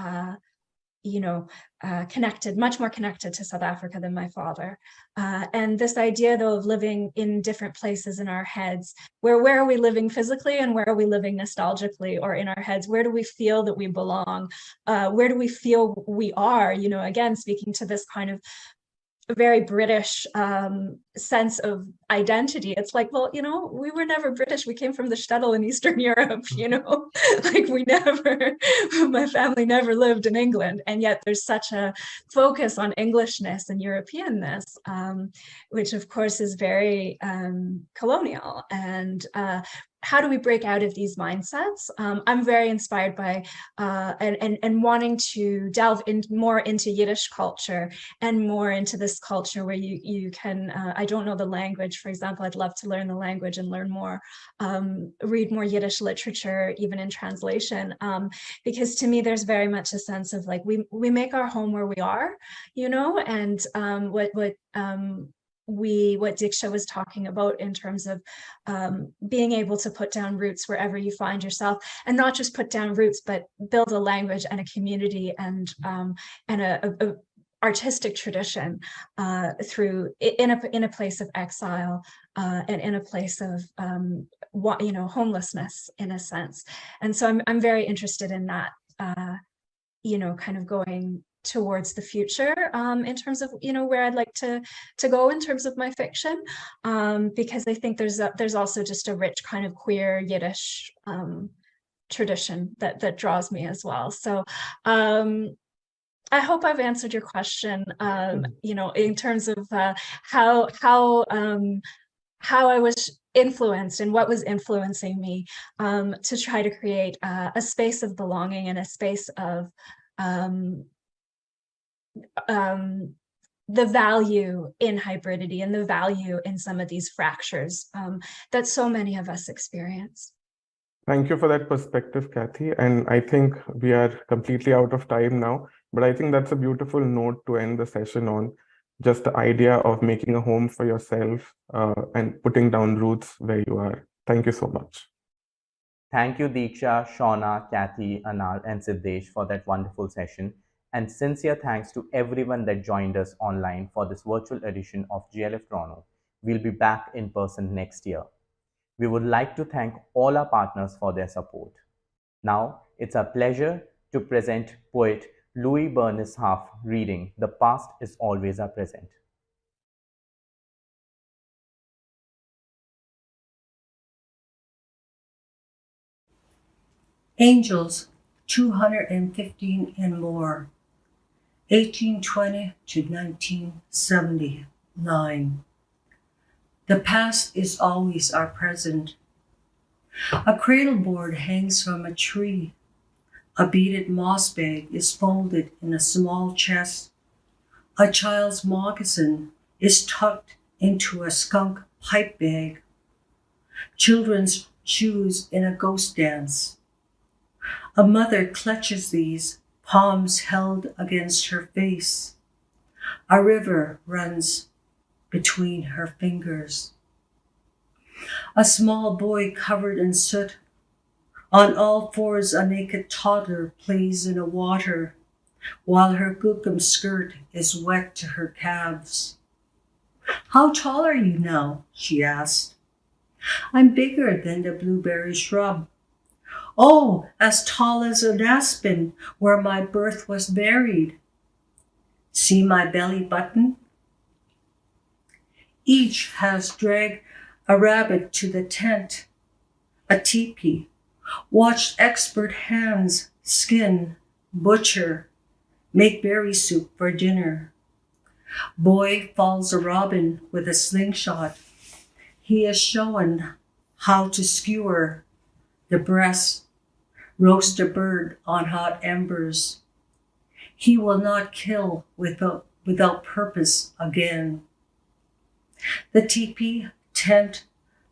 connected, much more connected to South Africa than my father. And this idea, though, of living in different places in our heads, where are we living physically and where are we living nostalgically or in our heads? Where do we feel that we belong? Where do we feel we are? Again, speaking to this kind of a very British sense of identity. It's like, well, we were never British. We came from the shtetl in Eastern Europe, like my family never lived in England. And yet there's such a focus on Englishness and Europeanness, which of course is very colonial. And how do we break out of these mindsets? I'm very inspired by and wanting to delve more into Yiddish culture and more into this culture where you can, I don't know the language, for example, I'd love to learn the language and learn more, read more Yiddish literature, even in translation, because to me, there's very much a sense of like, we make our home where we are, and what Diksha was talking about in terms of being able to put down roots wherever you find yourself, and not just put down roots, but build a language and a community and a artistic tradition through in a place of exile and in a place of homelessness in a sense. And so I'm very interested in that, kind of going towards the future in terms of where I'd like to go in terms of my fiction, because I think there's also just a rich kind of queer Yiddish tradition that draws me as well. So I hope I've answered your question, in terms of how I was influenced and what was influencing me to try to create a space of belonging and a space of the value in hybridity and the value in some of these fractures that so many of us experience. Thank you for that perspective, Kathy. And I think we are completely out of time now, but I think that's a beautiful note to end the session on. Just the idea of making a home for yourself and putting down roots where you are. Thank you so much. Thank you, Diksha, Shauna, Kathy, Anal, and Siddesh for that wonderful session. And sincere thanks to everyone that joined us online for this virtual edition of JLF Toronto. We'll be back in person next year. We would like to thank all our partners for their support. Now, it's our pleasure to present poet Louis Bernice Half reading The Past is Always Our Present. Angels, 215 and more, 1820 to 1979. The past is always our present. A cradle board hangs from a tree. A beaded moss bag is folded in a small chest. A child's moccasin is tucked into a skunk pipe bag. Children's shoes in a ghost dance. A mother clutches these, palms held against her face. A river runs between her fingers. A small boy covered in soot. On all fours, a naked toddler plays in the water, while her gookum skirt is wet to her calves. How tall are you now? She asked. I'm bigger than the blueberry shrub. Oh, as tall as an aspen where my birth was buried. See my belly button? Each has dragged a rabbit to the tent, a teepee, watched expert hands skin, butcher, make berry soup for dinner. Boy falls a robin with a slingshot. He is shown how to skewer the breast, roast a bird on hot embers. He will not kill without purpose again. The teepee, tent,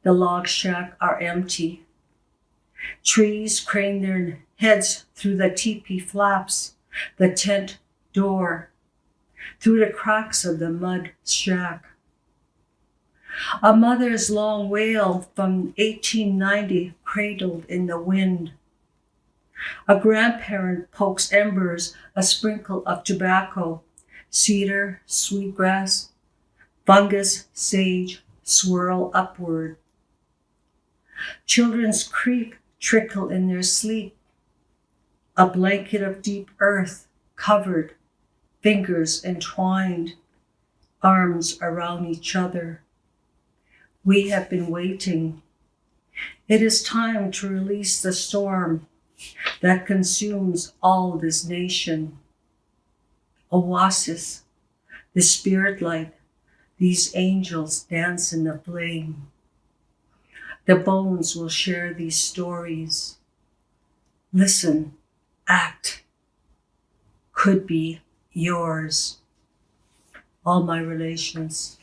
the log shack are empty. Trees crane their heads through the teepee flaps, the tent door, through the cracks of the mud shack. A mother's long wail from 1890 cradled in the wind. A grandparent pokes embers, a sprinkle of tobacco, cedar, sweetgrass, fungus, sage, swirl upward. Children's creep trickle in their sleep. A blanket of deep earth covered, fingers entwined, arms around each other. We have been waiting. It is time to release the storm that consumes all this nation. Oasis, the spirit light, these angels dance in the flame. The bones will share these stories. Listen, act, could be yours. All my relations.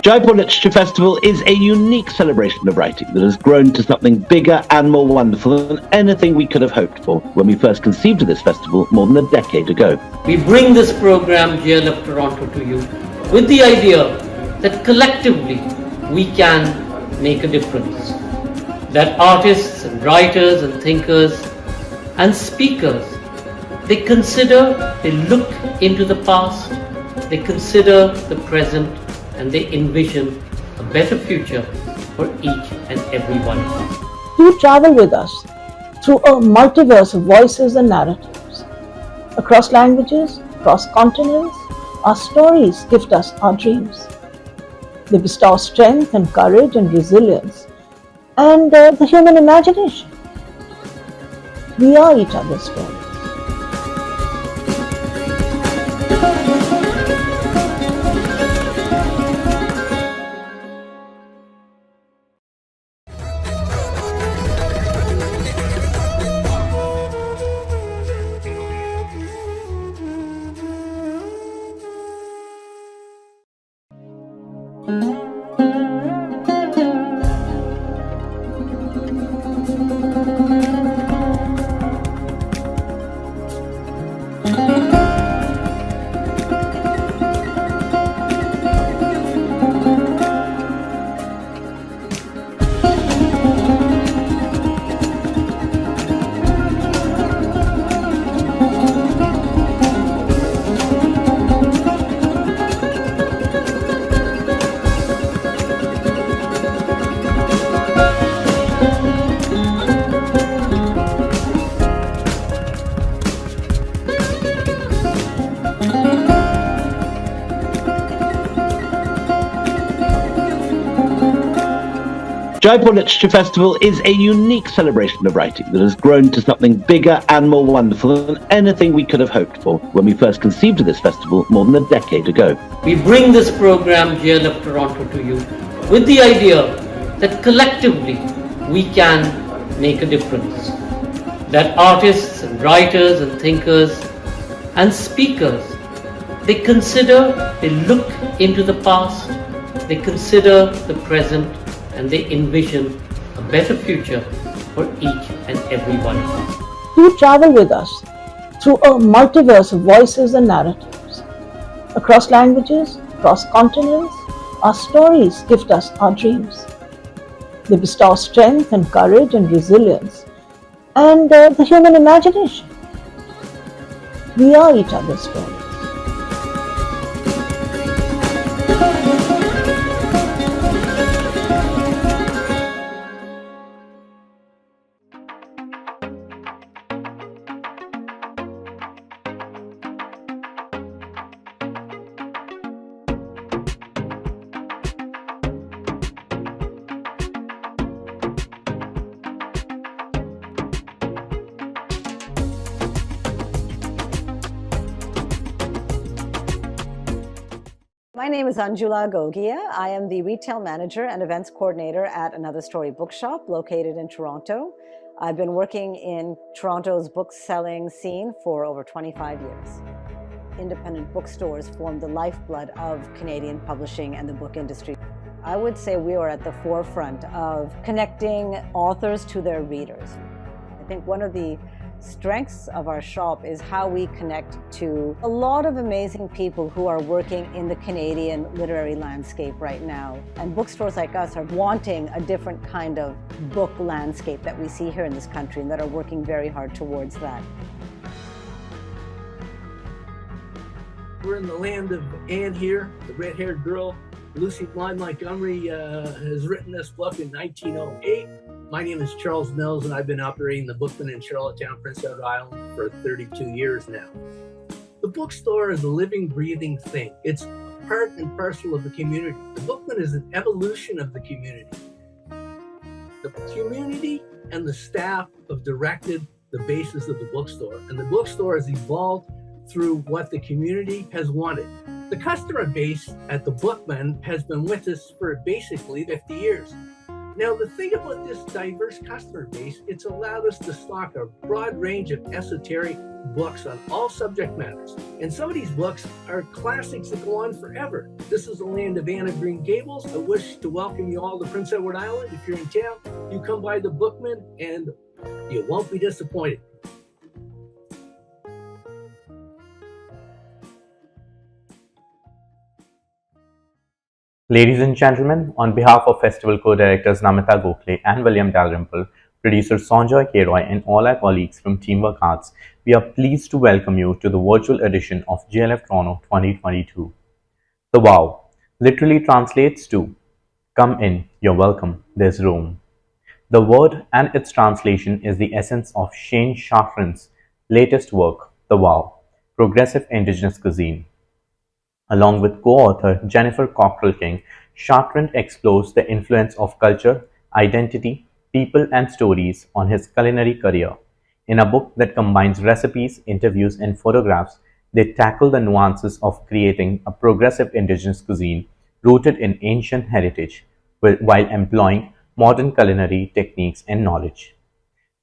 Jaipur Literature Festival is a unique celebration of writing that has grown to something bigger and more wonderful than anything we could have hoped for when we first conceived of this festival more than a decade ago. We bring this program, JLF Toronto, to you with the idea that collectively we can make a difference. That artists and writers and thinkers and speakers, they consider, they look into the past, they consider the present, and they envision a better future for each and every one of us. Do travel with us through a multiverse of voices and narratives. Across languages, across continents, our stories gift us our dreams. They bestow strength and courage and resilience and the human imagination. We are each other's stories. Jaipur Literature Festival is a unique celebration of writing that has grown to something bigger and more wonderful than anything we could have hoped for when we first conceived of this festival more than a decade ago. We bring this program, JLF Toronto, to you with the idea that collectively we can make a difference. That artists and writers and thinkers and speakers, they consider, they look into the past, they consider the present, and they envision a better future for each and every one of us. Do travel with us through a multiverse of voices and narratives. Across languages, across continents, our stories gift us our dreams. They bestow strength and courage and resilience and the human imagination. We are each other's stories. My name is Anjula Gogia. I am the retail manager and events coordinator at Another Story Bookshop located in Toronto. I've been working in Toronto's book selling scene for over 25 years. Independent bookstores form the lifeblood of Canadian publishing and the book industry. I would say we are at the forefront of connecting authors to their readers. I think one of the strengths of our shop is how we connect to a lot of amazing people who are working in the Canadian literary landscape right now. And bookstores like us are wanting a different kind of book landscape that we see here in this country and that are working very hard towards that. We're in the land of Anne here, the red-haired girl. Lucy Bly Montgomery has written this book in 1908. My name is Charles Mills, and I've been operating the Bookman in Charlottetown, Prince Edward Island for 32 years now. The bookstore is a living, breathing thing. It's part and parcel of the community. The Bookman is an evolution of the community. The community and the staff have directed the basis of the bookstore, and the bookstore has evolved through what the community has wanted. The customer base at the Bookman has been with us for basically 50 years. Now, the thing about this diverse customer base, it's allowed us to stock a broad range of esoteric books on all subject matters. And some of these books are classics that go on forever. This is the land of Anne of Green Gables. I wish to welcome you all to Prince Edward Island. If you're in town, you come by the Bookman and you won't be disappointed. Ladies and gentlemen, on behalf of festival co-directors Namita Gokhale and William Dalrymple, producer Sanjoy Keroy and all our colleagues from Teamwork Arts, we are pleased to welcome you to the virtual edition of JLF Toronto 2022. The wow literally translates to "Come in, you're welcome, there's room." The word and its translation is the essence of Shane Chartrand's latest work, The Wow, Progressive Indigenous Cuisine. Along with co-author Jennifer Cockrell-King, Chartrand explores the influence of culture, identity, people and stories on his culinary career. In a book that combines recipes, interviews and photographs, they tackle the nuances of creating a progressive Indigenous cuisine rooted in ancient heritage while employing modern culinary techniques and knowledge.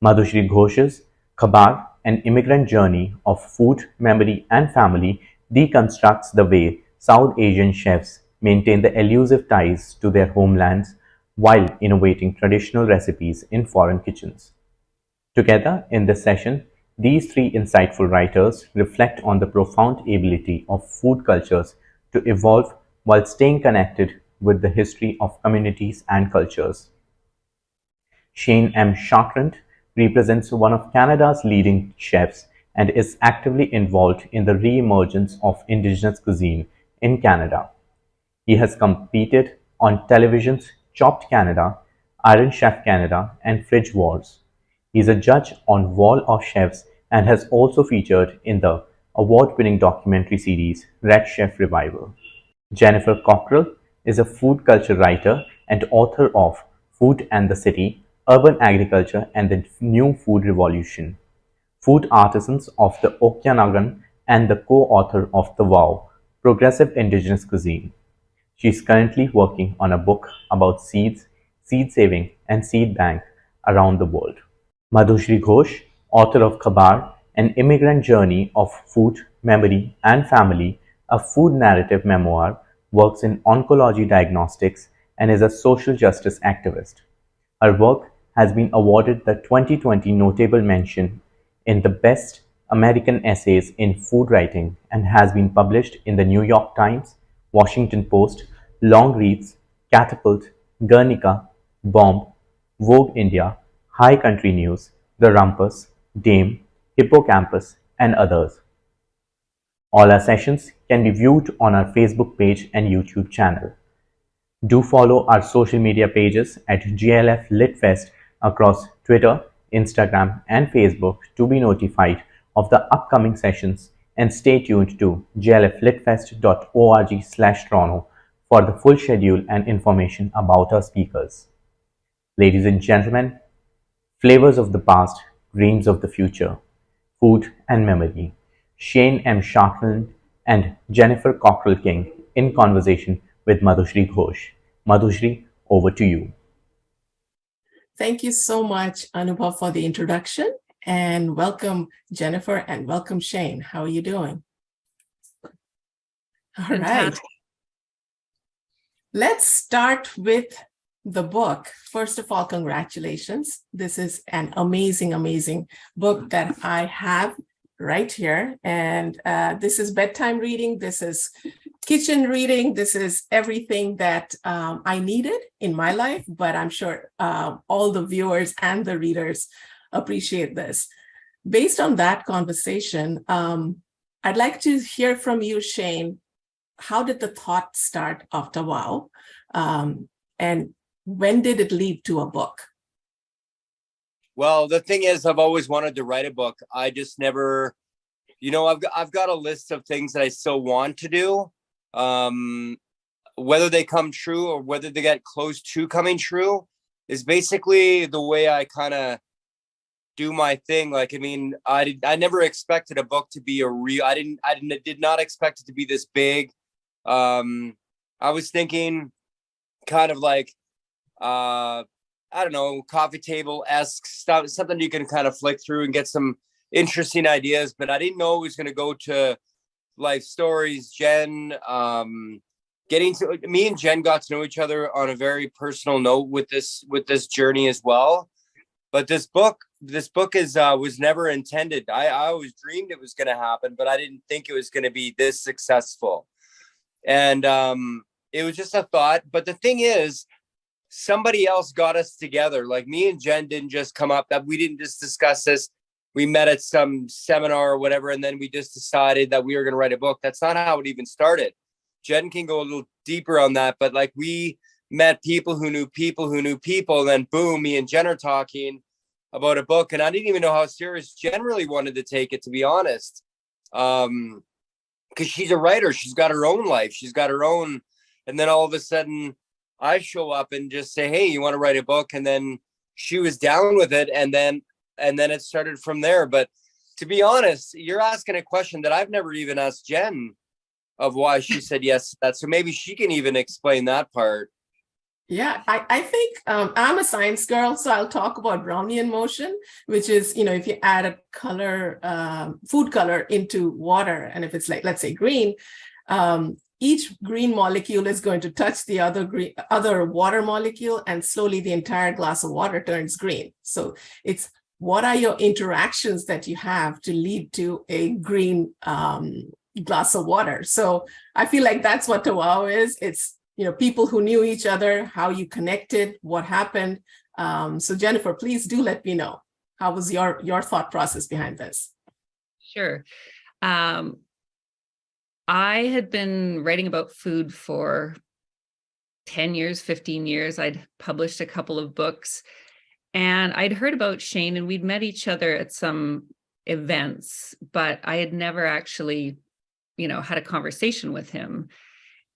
Madhushri Ghosh's Khabar, an immigrant journey of food, memory and family, deconstructs the way South Asian chefs maintain the elusive ties to their homelands while innovating traditional recipes in foreign kitchens. Together in this session, these three insightful writers reflect on the profound ability of food cultures to evolve while staying connected with the history of communities and cultures. Shane M. Chartrand represents one of Canada's leading chefs and is actively involved in the re-emergence of Indigenous cuisine in Canada. He has competed on television's Chopped Canada, Iron Chef Canada, and Fridge Wars. He is a judge on Wall of Chefs and has also featured in the award-winning documentary series Red Chef Revival. Jennifer Cockrell is a food culture writer and author of Food and the City, Urban Agriculture and the New Food Revolution, Food Artisans of the Okanagan, and the co-author of The Wow, Progressive Indigenous Cuisine. She is currently working on a book about seeds, seed saving, and seed bank around the world. Madhushri Ghosh, author of Khabar, An Immigrant Journey of Food, Memory, and Family, a food narrative memoir, works in oncology diagnostics and is a social justice activist. Her work has been awarded the 2020 Notable Mention in the Best American Essays in Food Writing and has been published in the New York Times, Washington Post, Long Reads, Catapult, Guernica, Bomb, Vogue India, High Country News, The Rumpus, Dame, Hippocampus, and others. All our sessions can be viewed on our Facebook page and YouTube channel. Do follow our social media pages at JLF Litfest across Twitter, Instagram, and Facebook to be notified of the upcoming sessions, and stay tuned to jlflitfest.org/Toronto for the full schedule and information about our speakers. Ladies and gentlemen, flavors of the past, dreams of the future, food and memory. Shane M. Sharkland and Jennifer Cockrell King in conversation with Madhushri Ghosh. Madhushri, over to you. Thank you so much, Anubhav, for the introduction, and welcome, Jennifer, and welcome, Shane. How are you doing? All right. Let's start with the book. First of all, congratulations. This is an amazing, amazing book that I have right here. And this is bedtime reading. This is kitchen reading. This is everything that I needed in my life, but I'm sure all the viewers and the readers appreciate this. Based on that conversation, I'd like to hear from you, Shane. How did the thought start after WOW? And when did it lead to a book? Well, the thing is, I've always wanted to write a book. I just never, I've got a list of things that I still want to do. Whether they come true or whether they get close to coming true is basically the way I kind of do my thing. Like, I mean, I never expected a book to be I did not expect it to be this big. I was thinking kind of like, I don't know, coffee table-esque stuff, something you can kind of flick through and get some interesting ideas, but I didn't know it was going to go to life stories. Me and Jen got to know each other on a very personal note with this journey as well. But this book is was never intended. I always dreamed it was going to happen, but I didn't think it was going to be this successful. And it was just a thought. But the thing is, somebody else got us together. Like, me and Jen didn't just come up, that we didn't just discuss this. We met at some seminar or whatever, and then we just decided that we were going to write a book. That's not how it even started. Jen can go a little deeper on that, but like, we met people who knew people who knew people. And then boom, me and Jen are talking about a book. And I didn't even know how serious Jen really wanted to take it, to be honest. Because she's a writer. She's got her own life. She's got her own. And then all of a sudden, I show up and just say, hey, you want to write a book? And then she was down with it. And then it started from there. But to be honest, you're asking a question that I've never even asked Jen, of why she said yes to that. So maybe she can even explain that part. Yeah, I think I'm a science girl, so I'll talk about Brownian motion, which is, if you add a color, food color into water, and if it's like, let's say green, each green molecule is going to touch the other water molecule, and slowly the entire glass of water turns green. So it's, what are your interactions that you have to lead to a green glass of water? So I feel like that's what WOW is. It's, people who knew each other, how you connected, what happened. So Jennifer, please do let me know. How was your thought process behind this? Sure. I had been writing about food for 10 years, 15 years. I'd published a couple of books, and I'd heard about Shane, and we'd met each other at some events, but I had never actually, had a conversation with him.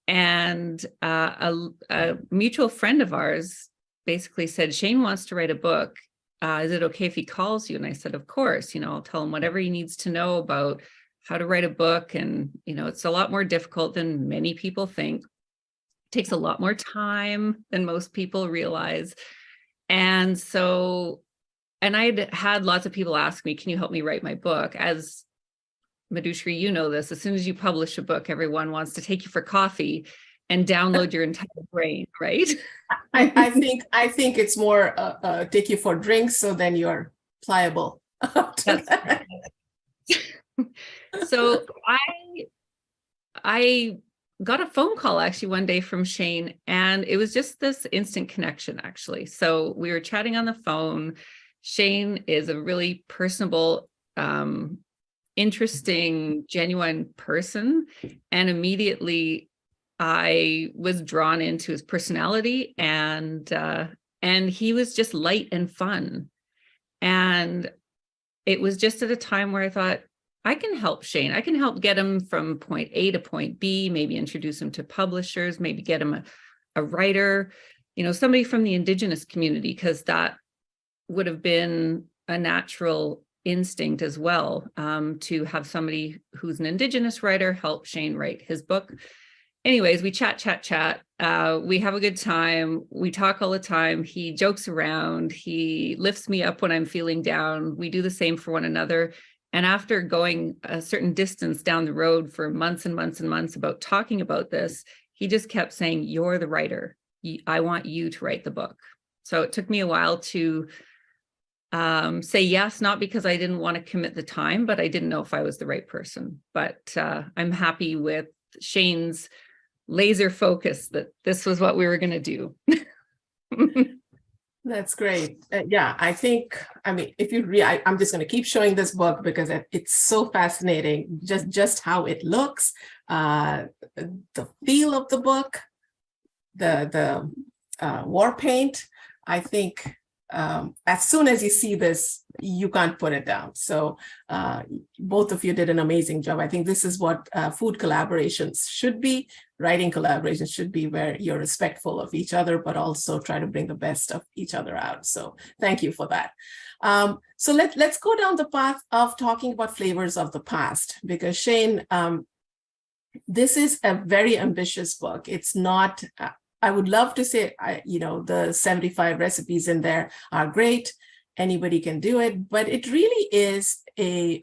And a mutual friend of ours basically said, Shane wants to write a book. Is it okay if he calls you? And I said, of course, I'll tell him whatever he needs to know about how to write a book. And, it's a lot more difficult than many people think. It takes a lot more time than most people realize. And so, and I'd had lots of people ask me, can you help me write my book? As Madhushri, you know this, as soon as you publish a book, everyone wants to take you for coffee and download your entire brain, right? I think it's more take you for drinks, so then you're pliable. So I got a phone call actually one day from Shane, and it was just this instant connection, actually. So we were chatting on the phone. Shane is a really personable interesting, genuine person. And immediately I was drawn into his personality, and he was just light and fun. And it was just at a time where I thought, I can help Shane. I can help get him from point A to point B, maybe introduce him to publishers, maybe get him a writer, somebody from the Indigenous community, because that would have been a natural instinct as well, to have somebody who's an Indigenous writer help Shane write his book. Anyways, we chat. We have a good time. We talk all the time. He jokes around. He lifts me up when I'm feeling down. We do the same for one another. And after going a certain distance down the road for months and months and months about talking about this, he just kept saying, "You're the writer. I want you to write the book." So it took me a while to say yes, not because I didn't want to commit the time, but I didn't know if I was the right person. But I'm happy with Shane's laser focus that this was what we were going to do. That's great. Yeah, I mean, if you read, I'm just going to keep showing this book because it's so fascinating. Just how it looks, the feel of the book, the war paint. I think as soon as you see this, you can't put it down. So both of you did an amazing job. I think this is what food collaborations should be. Writing collaborations should be where you're respectful of each other, but also try to bring the best of each other out. So thank you for that. So let's go down the path of talking about flavors of the past, because Shane, this is a very ambitious book. It's not, I would love to say, the 75 recipes in there are great. Anybody can do it, but it really is a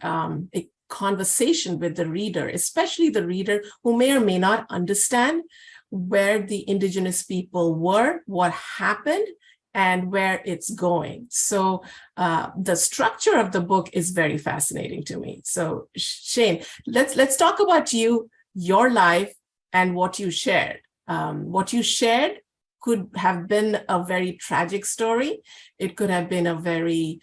conversation with the reader, especially the reader who may or may not understand where the Indigenous people were, what happened, and where it's going. So the structure of the book is very fascinating to me. So Shane, let's talk about you, your life, and what you shared. What you shared could have been a very tragic story. It could have been a very,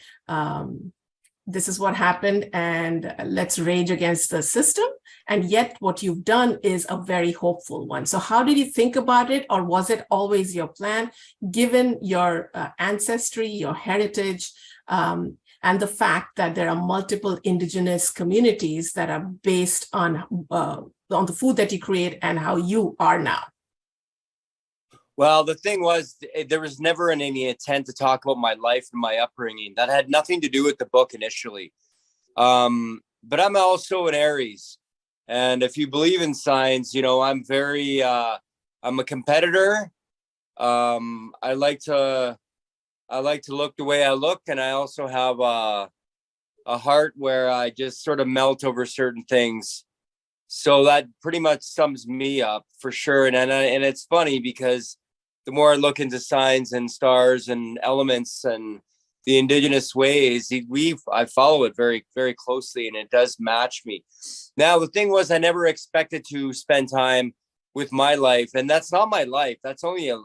this is what happened and let's rage against the system. And yet what you've done is a very hopeful one. So how did you think about it? Or was it always your plan, given your ancestry, your heritage, and the fact that there are multiple Indigenous communities that are based on the food that you create and how you are now? Well, the thing was, there was never any intent to talk about my life and my upbringing. That had nothing to do with the book initially. But I'm also an Aries. And if you believe in signs, I'm very, I'm a competitor. I like to look the way I look. And I also have a heart where I just sort of melt over certain things. So that pretty much sums me up for sure. And it's funny because the more I look into signs and stars and elements and the Indigenous ways, I follow it very, very closely, and it does match me. Now, the thing was, I never expected to spend time with my life, and that's not my life. That's only a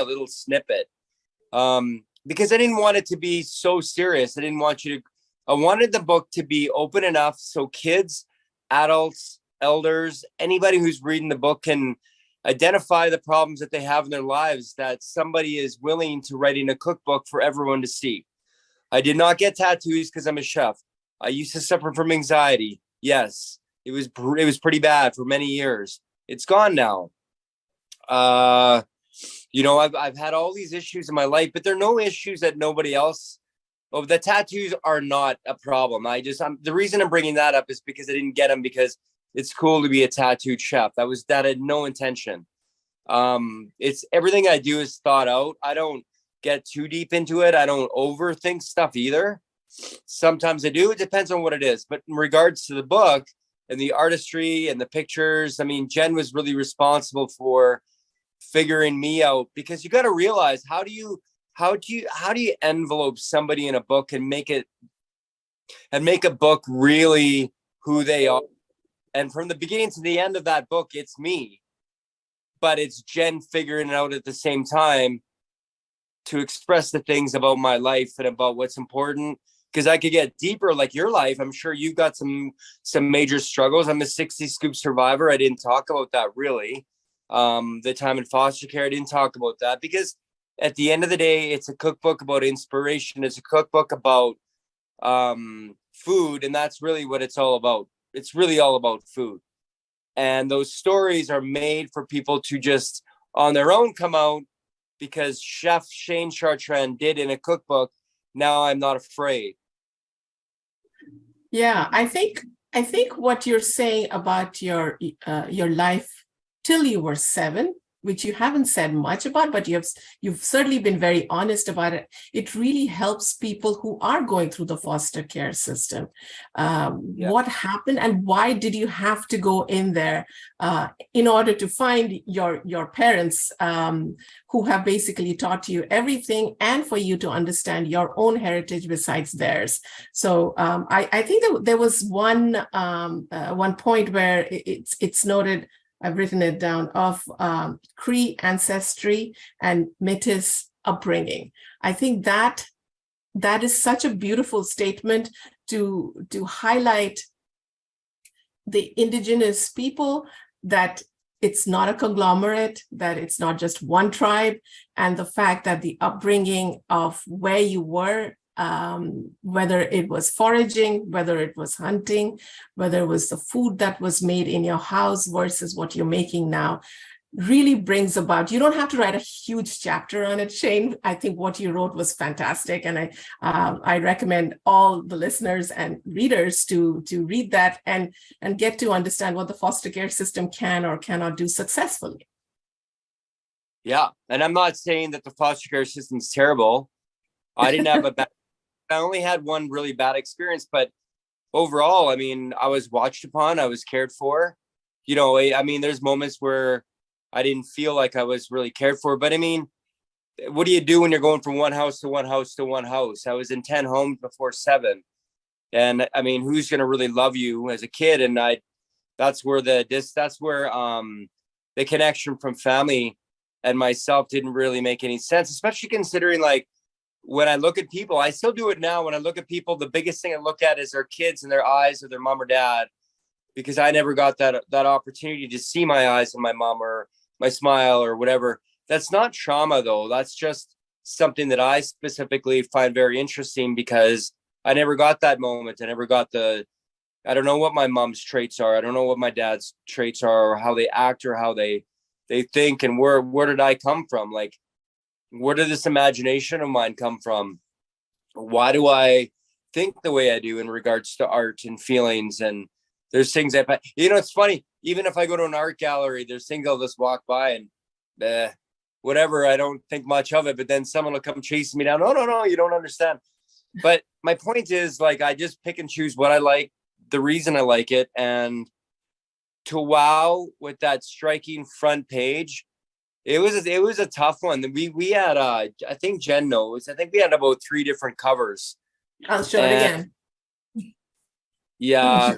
little snippet, because I didn't want it to be so serious. I wanted the book to be open enough so kids, adults, elders, anybody who's reading the book can identify the problems that they have in their lives, that somebody is willing to write in a cookbook for everyone to see. I did not get tattoos because I'm a chef. I used to suffer from anxiety. Yes, it was pretty bad for many years. It's gone now. I've had all these issues in my life, but they're no issues that nobody else. Oh, the tattoos are not a problem. The reason I'm bringing that up is because I didn't get them because it's cool to be a tattooed chef. That had no intention. It's everything I do is thought out. I don't get too deep into it. I don't overthink stuff either. Sometimes I do. It depends on what it is. But in regards to the book and the artistry and the pictures, I mean, Jen was really responsible for figuring me out, because you got to realize how do you envelope somebody in a book and make a book really who they are. And from the beginning to the end of that book, it's me, but it's Jen figuring it out at the same time to express the things about my life and about what's important. because I could get deeper, like your life. I'm sure you've got some major struggles. I'm a 60 scoop survivor. I didn't talk about that really. The time in foster care, I didn't talk about that, because at the end of the day, it's a cookbook about inspiration. It's a cookbook about food, and that's really what it's all about. It's really all about food. And those stories are made for people to just on their own come out, because Chef Shane Chartrand did in a cookbook. Now I'm not afraid. Yeah, I think what you're saying about your life till you were 7, which you haven't said much about, but you've certainly been very honest about it. It really helps people who are going through the foster care system. What happened and why did you have to go in there in order to find your parents who have basically taught you everything, and for you to understand your own heritage besides theirs. So I think that there was one point where it's noted, I've written it down, of Cree ancestry and Métis upbringing. I think that is such a beautiful statement to highlight the Indigenous people, that it's not a conglomerate, that it's not just one tribe, and the fact that the upbringing of where you were, whether it was foraging, whether it was hunting, whether it was the food that was made in your house versus what you're making now, really brings about. You don't have to write a huge chapter on it, Shane. I think what you wrote was fantastic, and I recommend all the listeners and readers to read that and get to understand what the foster care system can or cannot do successfully. Yeah, and I'm not saying that the foster care system is terrible. I didn't have I only had one really bad experience, but overall, I mean, I was watched upon, I was cared for. You know, I mean, there's moments where I didn't feel like I was really cared for, but I mean, what do you do when you're going from one house to one house to one house? I was in 10 homes before 7. And I mean, who's going to really love you as a kid? And that's where the connection from family and myself didn't really make any sense, especially considering, like, when I look at people, I still do it now. When I look at people, the biggest thing I look at is their kids and their eyes of their mom or dad, because I never got that opportunity to see my eyes of my mom or my smile or whatever. That's not trauma, though. That's just something that I specifically find very interesting, because I never got that moment. I never got I don't know what my mom's traits are. I don't know what my dad's traits are, or how they act, or how they think, and where did I come from? Like, where did this imagination of mine come from? Why do I think the way I do in regards to art and feelings? And there's things it's funny, even if I go to an art gallery, there's things I'll just walk by and whatever, I don't think much of it, but then someone will come chasing me down. No, you don't understand. But my point is, like, I just pick and choose what I like, the reason I like it. And to wow with that striking front page, it was a tough one. We had I think Jen knows. I think we had about 3 different covers. I'll show it again. Yeah,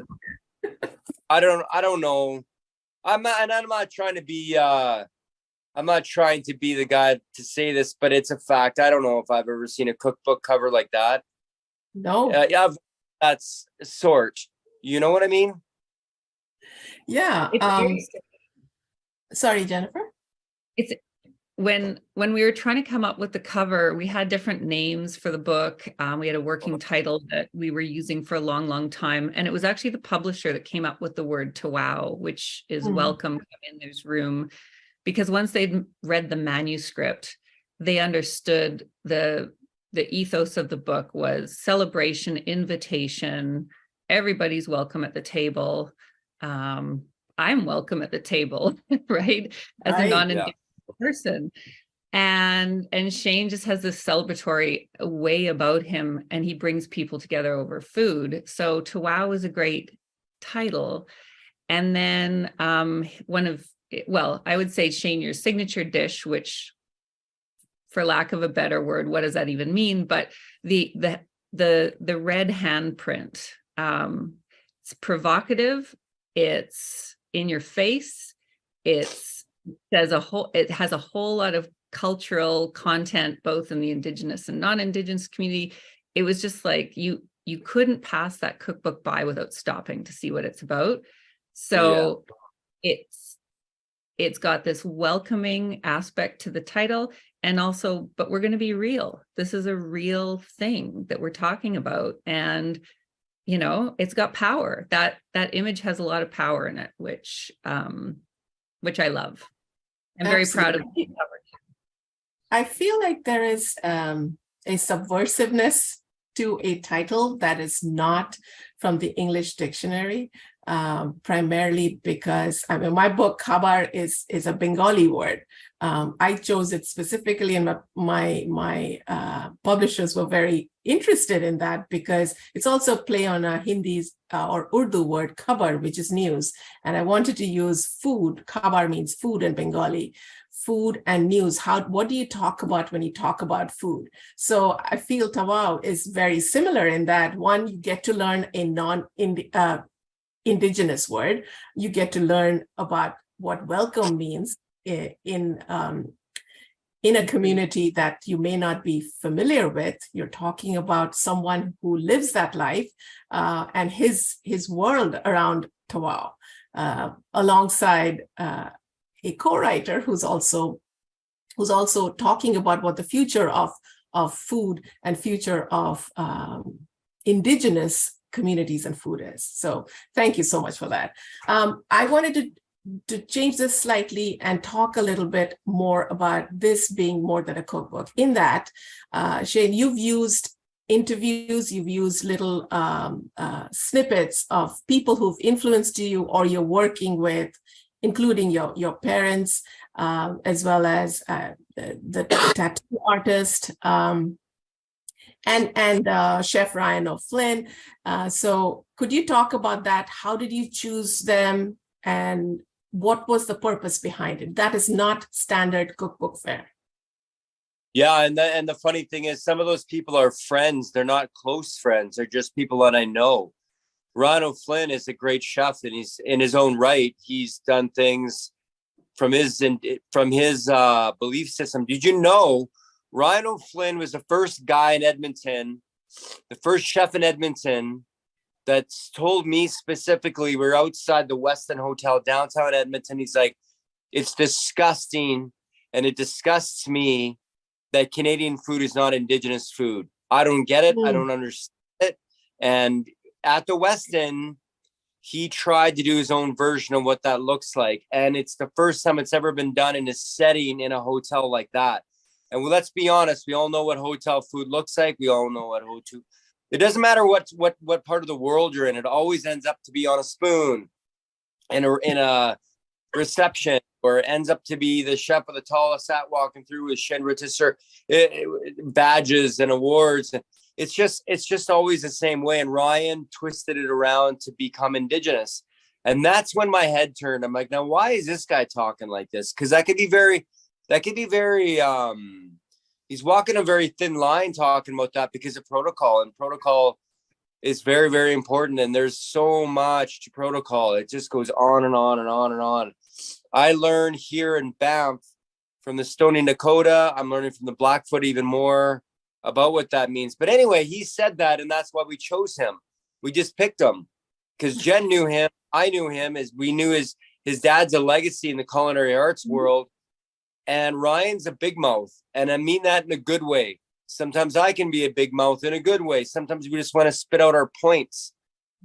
I don't know. I'm not trying to be the guy to say this, but it's a fact. I don't know if I've ever seen a cookbook cover like that. No. Yeah, that's sort. You know what I mean? Yeah. Sorry, Jennifer. It's when we were trying to come up with the cover, we had different names for the book. We had a working title that we were using for a long, long time. And it was actually the publisher that came up with the word to wow, which is welcome, come in, there's room. Because once they'd read the manuscript, they understood the ethos of the book was celebration, invitation, everybody's welcome at the table. I'm welcome at the table, right? As a non-Indigenous person. And Shane just has this celebratory way about him, and he brings people together over food. So To Wow is a great title. And then I would say, Shane, your signature dish, which, for lack of a better word, what does that even mean? But the red handprint, it's provocative, it's in your face, it has a whole lot of cultural content, both in the Indigenous and non-Indigenous community. It was just like, you couldn't pass that cookbook by without stopping to see what it's about. So it's got this welcoming aspect to the title, and also, but we're going to be real. This is a real thing that we're talking about, and you know, it's got power. That image has a lot of power in it, which I love. I'm very proud of the cover. I feel like there is a subversiveness to a title that is not from the English dictionary, primarily because, I mean, my book, khabar, is a Bengali word. I chose it specifically, and my publishers were very interested in that because it's also a play on a Hindi or Urdu word, khabar, which is news. And I wanted to use food. Khabar means food in Bengali. Food and news. What do you talk about when you talk about food? So I feel Tawau is very similar in that, one, you get to learn a non-indigenous word. You get to learn about what welcome means in a community that you may not be familiar with. You're talking about someone who lives that life and his world around Tawau, alongside a co-writer who's also talking about what the future of food and future of indigenous communities and food is. So thank you so much for that. I wanted to change this slightly and talk a little bit more about this being more than a cookbook. In that, Shane, you've used interviews, you've used little snippets of people who've influenced you or you're working with, including your parents, as well as the tattoo artist, and Chef Ryan O'Flynn. So could you talk about that? How did you choose them? And what was the purpose behind it? That is not standard cookbook fare. Yeah, and the funny thing is, some of those people are friends. They're not close friends. They're just people that I know. Ryan O'Flynn is a great chef, and he's in his own right. He's done things from his belief system. Did you know Ryan O'Flynn was the first guy in Edmonton, the first chef in Edmonton that's told me specifically, we're outside the Westin Hotel, downtown Edmonton. He's like, it's disgusting, and it disgusts me that Canadian food is not Indigenous food. I don't get it. I don't understand it. And at the Westin, he tried to do his own version of what that looks like. And it's the first time it's ever been done in a setting in a hotel like that. And let's be honest, we all know what hotel food looks like. We all know what hotel. It doesn't matter what part of the world you're in. It always ends up to be on a spoon in a reception, or it ends up to be the chef of the tallest hat walking through with Shen Rotisser badges and awards. It's just always the same way. And Ryan twisted it around to become Indigenous. And that's when my head turned. I'm like, now why is this guy talking like this? Because that could be very, he's walking a very thin line talking about that because of protocol. And protocol is very, very important. And there's so much to protocol. It just goes on and on and on and on. I learned here in Banff from the Stoney Nakoda. I'm learning from the Blackfoot even more about what that means. But anyway, he said that, and that's why we chose him. We just picked him because Jen knew him. I knew him, as we knew his dad's a legacy in the culinary arts world. And Ryan's a big mouth. And I mean that in a good way. Sometimes I can be a big mouth in a good way. Sometimes we just want to spit out our points.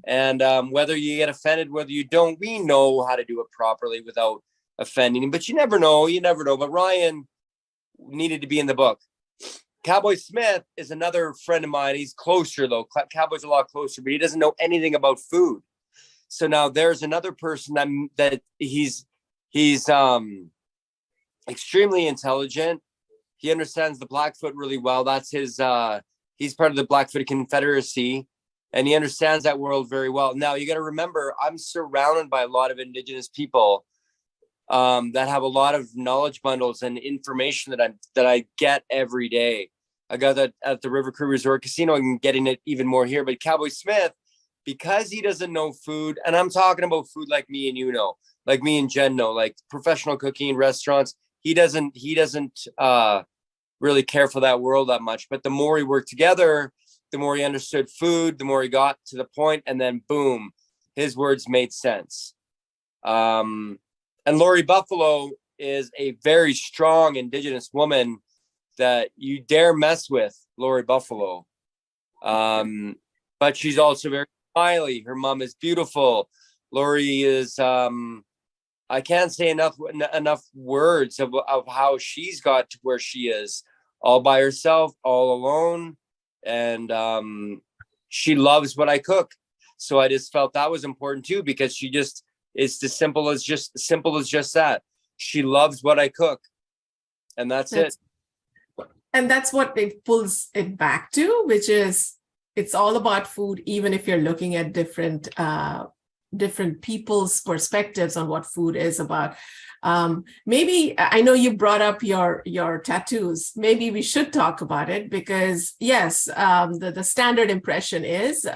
And whether you get offended, whether you don't, we know how to do it properly without offending. But you never know. But Ryan needed to be in the book. Cowboy Smith is another friend of mine. He's closer, though. Cowboy's a lot closer, but he doesn't know anything about food. So now there's another person that he's extremely intelligent. He understands the Blackfoot really well. That's his. He's part of the Blackfoot Confederacy, and he understands that world very well. Now you got to remember, I'm surrounded by a lot of Indigenous people that have a lot of knowledge bundles and information that I get every day. I got that at the River Crew Resort Casino. I'm getting it even more here. But Cowboy Smith, because he doesn't know food, and I'm talking about food like me and you know, like me and Jen know, like professional cooking, restaurants. He doesn't really care for that world that much. But the more we work together, the more he understood food, the more he got to the point, and then boom, his words made sense. And Lori Buffalo is a very strong Indigenous woman that you dare mess with, Lori Buffalo. But she's also very smiley. Her mom is beautiful. Lori is, I can't say enough words of how she's got to where she is, all by herself, all alone. And she loves what I cook. So I just felt that was important too, because it's as simple as just that. She loves what I cook. And that's it. And that's what it pulls it back to, which is it's all about food, even if you're looking at different people's perspectives on what food is about. Maybe, I know you brought up your tattoos. Maybe we should talk about it because yes, the standard impression is if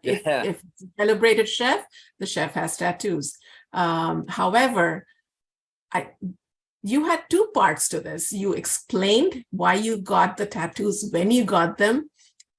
it's a celebrated chef, the chef has tattoos. However, you had two parts to this. You explained why you got the tattoos when you got them,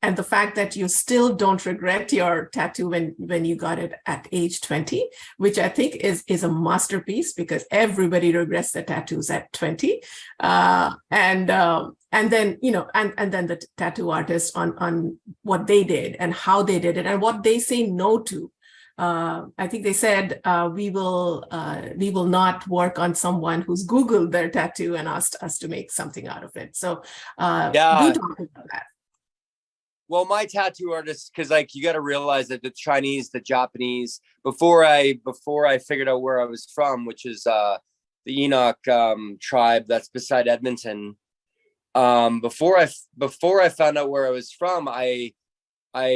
and the fact that you still don't regret your tattoo when you got it at age 20, which I think is a masterpiece because everybody regrets their tattoos at 20. And then, and then the tattoo artist on what they did and how they did it and what they say no to. I think they said, we will not work on someone who's Googled their tattoo and asked us to make something out of it. So do talk about that. Well, my tattoo artist, because like you got to realize that the Chinese, the Japanese, before I figured out where I was from, which is the Enoch tribe that's beside Edmonton. Before I found out where I was from, I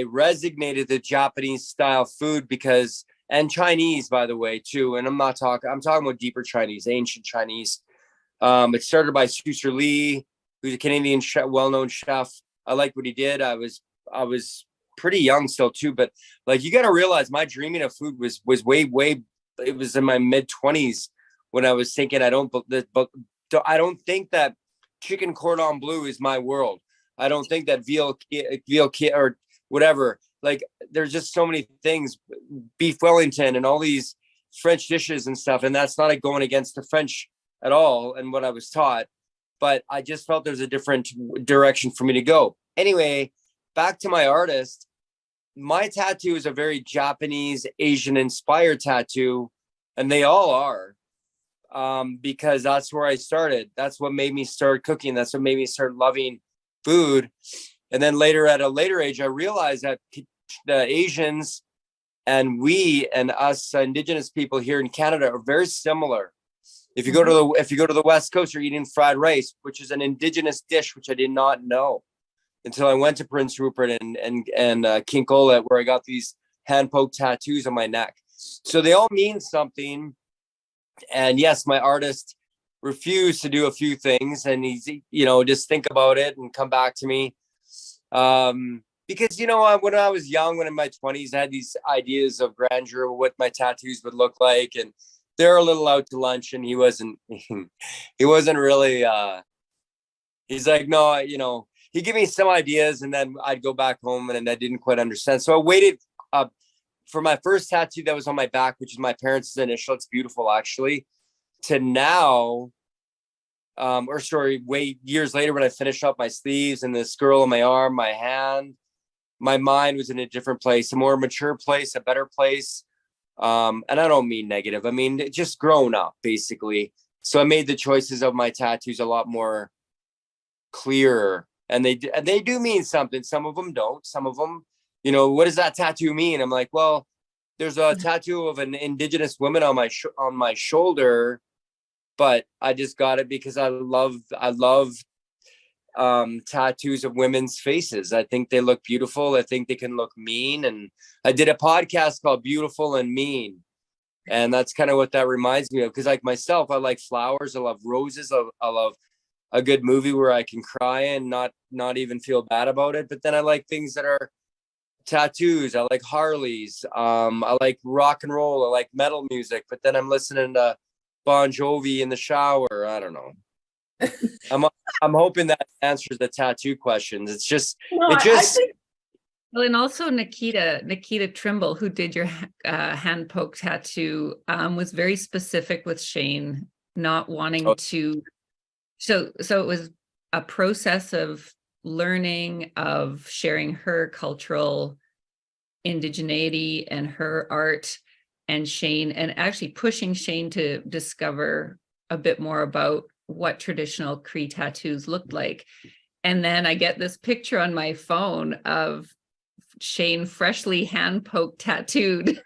resignated the Japanese style food and Chinese, by the way, too. And I'm talking about deeper Chinese, ancient Chinese. It started by Suser Lee, who's a Canadian chef, well-known chef. I liked what he did. I was pretty young still too, but like you got to realize my dreaming of food was way. It was in my mid-20s when I was thinking I don't think that chicken cordon bleu is my world. I don't think that veal or whatever. Like there's just so many things, beef Wellington and all these French dishes and stuff, and that's not going against the French at all and what I was taught. But I just felt there's a different direction for me to go. Anyway, back to my artist. My tattoo is a very Japanese, Asian inspired tattoo, and they all are, because that's where I started. That's what made me start cooking. That's what made me start loving food. And then later, at a later age, I realized that the Asians and we and us Indigenous people here in Canada are very similar. If you go to the West Coast, you're eating fried rice, which is an Indigenous dish, which I did not know until I went to Prince Rupert and King Colette, where I got these hand poked tattoos on my neck. So they all mean something. And yes, my artist refused to do a few things, and he's just think about it and come back to me. Because when I was young, when in my 20s, I had these ideas of grandeur, what my tattoos would look like, and they're a little out to lunch, and he wasn't really, he's like, no, he gave me some ideas, and then I'd go back home and I didn't quite understand. So I waited for my first tattoo that was on my back, which is my parents' initial. It's beautiful, actually, to now, years later when I finished up my sleeves and this girl on my arm, my hand, my mind was in a different place, a more mature place, a better place. And I don't mean negative. I mean, just grown up, basically. So I made the choices of my tattoos a lot more clearer, and they do mean something. Some of them don't. Some of them, what does that tattoo mean? I'm like, well, there's a tattoo of an Indigenous woman on my shoulder, but I just got it because I love tattoos of women's faces. I think they look beautiful. I think they can look mean. And I did a podcast called Beautiful and Mean. And that's kind of what that reminds me of. Because like myself, I like flowers. I love roses. I love a good movie where I can cry and not even feel bad about it. But then I like things that are tattoos. I like Harleys. I like rock and roll. I like metal music. But then I'm listening to Bon Jovi in the shower. I don't know. I'm hoping that answers the tattoo questions. It's just, No, it I just, think Well, and also Nikita Trimble, who did your hand poke tattoo, was very specific with Shane not wanting to. So it was a process of learning, of sharing her cultural indigeneity and her art, and Shane, and actually pushing Shane to discover a bit more about what traditional Cree tattoos looked like. And then I get this picture on my phone of Shane freshly hand poked tattooed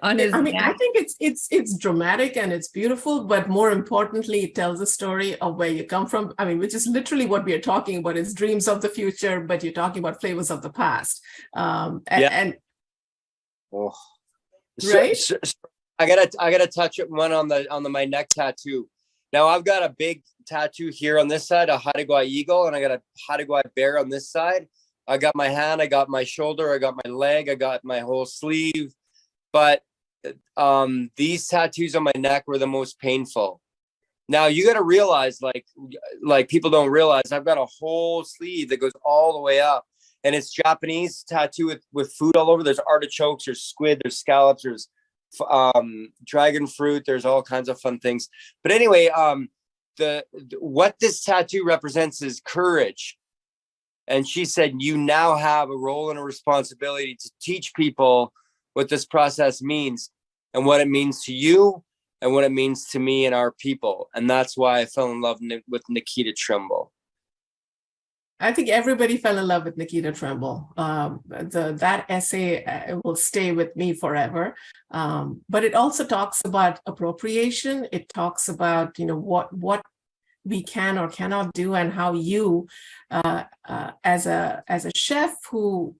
on his neck. I think it's dramatic and it's beautiful, but more importantly, it tells a story of where you come from. I mean, which is literally what we are talking about, is dreams of the future, but you're talking about flavors of the past. And oh. right? So I gotta touch it one on the my neck tattoo. Now I've got a big tattoo here on this side, a Hatigua eagle, and I got a Hatigua bear on this side. I got my hand, I got my shoulder, I got my leg, I got my whole sleeve. But these tattoos on my neck were the most painful. Now you got to realize, like people don't realize, I've got a whole sleeve that goes all the way up, and it's Japanese tattoo with food all over. There's artichokes, there's squid, there's scallops, there's dragon fruit. There's all kinds of fun things. But anyway, what this tattoo represents is courage. And she said, you now have a role and a responsibility to teach people what this process means and what it means to you and what it means to me and our people. And that's why I fell in love with Nikita Trimble. I think everybody fell in love with Nikita Trimble. That essay will stay with me forever. But it also talks about appropriation. It talks about, what we can or cannot do, and how you, as a chef who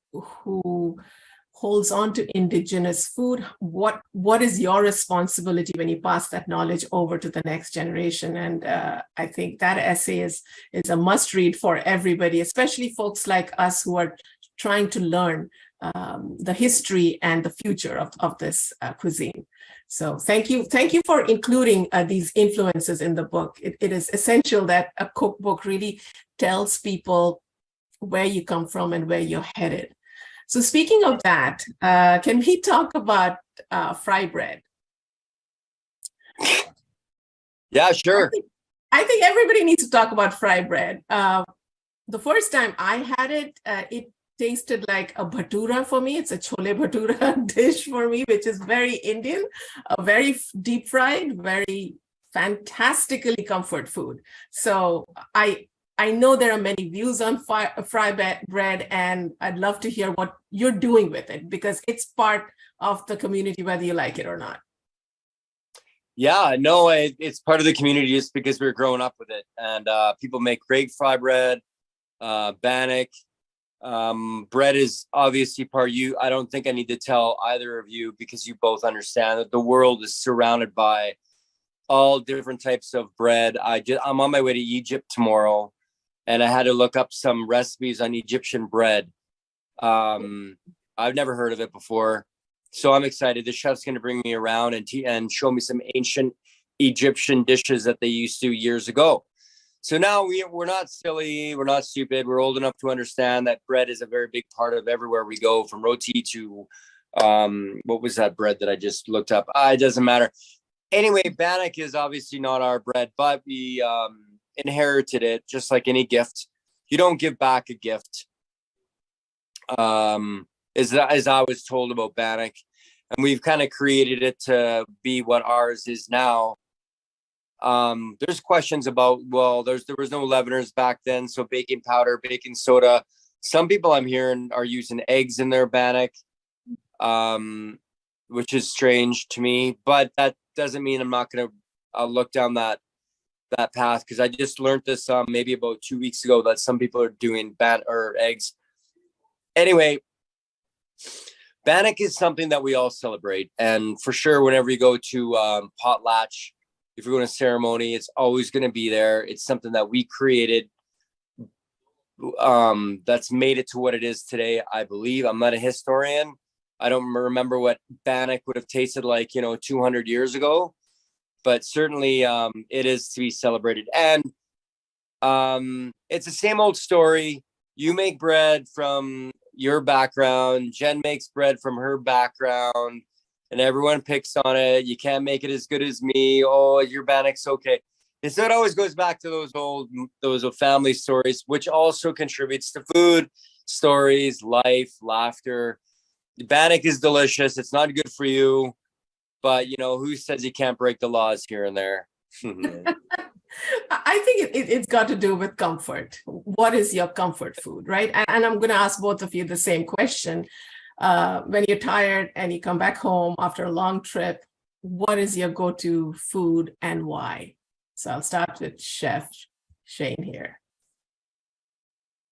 holds on to indigenous food, what is your responsibility when you pass that knowledge over to the next generation? And I think that essay is a must read for everybody, especially folks like us who are trying to learn the history and the future of this cuisine. So thank you for including these influences in the book. It is essential that a cookbook really tells people where you come from and where you're headed. So speaking of that, can we talk about fry bread? Yeah, sure. I think everybody needs to talk about fry bread. The first time I had it, it tasted like a bhatura for me. It's a chole bhatura dish for me, which is very Indian, very deep fried, very fantastically comfort food. So I know there are many views on fry bread, and I'd love to hear what you're doing with it, because it's part of the community, whether you like it or not. Yeah, no, it's part of the community just because we were growing up with it. And people make great fry bread, bannock. Bread is obviously part of you. I don't think I need to tell either of you, because you both understand that the world is surrounded by all different types of bread. I'm on my way to Egypt tomorrow, and I had to look up some recipes on Egyptian bread. I've never heard of it before, so I'm excited. The chef's going to bring me around and show me some ancient Egyptian dishes that they used to years ago. So now we're not silly, we're not stupid. We're old enough to understand that bread is a very big part of everywhere we go, from roti to what was that bread that I just looked up? It doesn't matter. Anyway, bannock is obviously not our bread, but we inherited it just like any gift. You don't give back a gift, as I was told about bannock, and we've kind of created it to be what ours is now. There's questions about, well, there was no leaveners back then, so baking powder, baking soda. Some people I'm hearing are using eggs in their bannock, which is strange to me, but that doesn't mean I'm not going to look down that path, because I just learned this maybe about 2 weeks ago that some people are doing eggs. Anyway, bannock is something that we all celebrate, and for sure, whenever you go to potlatch, if you're going to ceremony, it's always going to be there. It's something that we created, that's made it to what it is today, I believe. I'm not a historian. I don't remember what bannock would have tasted like, 200 years ago. but certainly it is to be celebrated. And it's the same old story. You make bread from your background, Jen makes bread from her background, and everyone picks on it. You can't make it as good as me. Oh, your Bannock's okay. And so it always goes back to those old family stories, which also contributes to food stories, life, laughter. The Bannock is delicious. It's not good for you, but who says you can't break the laws here and there? I think it's got to do with comfort. What is your comfort food, right? And I'm going to ask both of you the same question. When you're tired and you come back home after a long trip, what is your go-to food and why? So I'll start with Chef Shane here.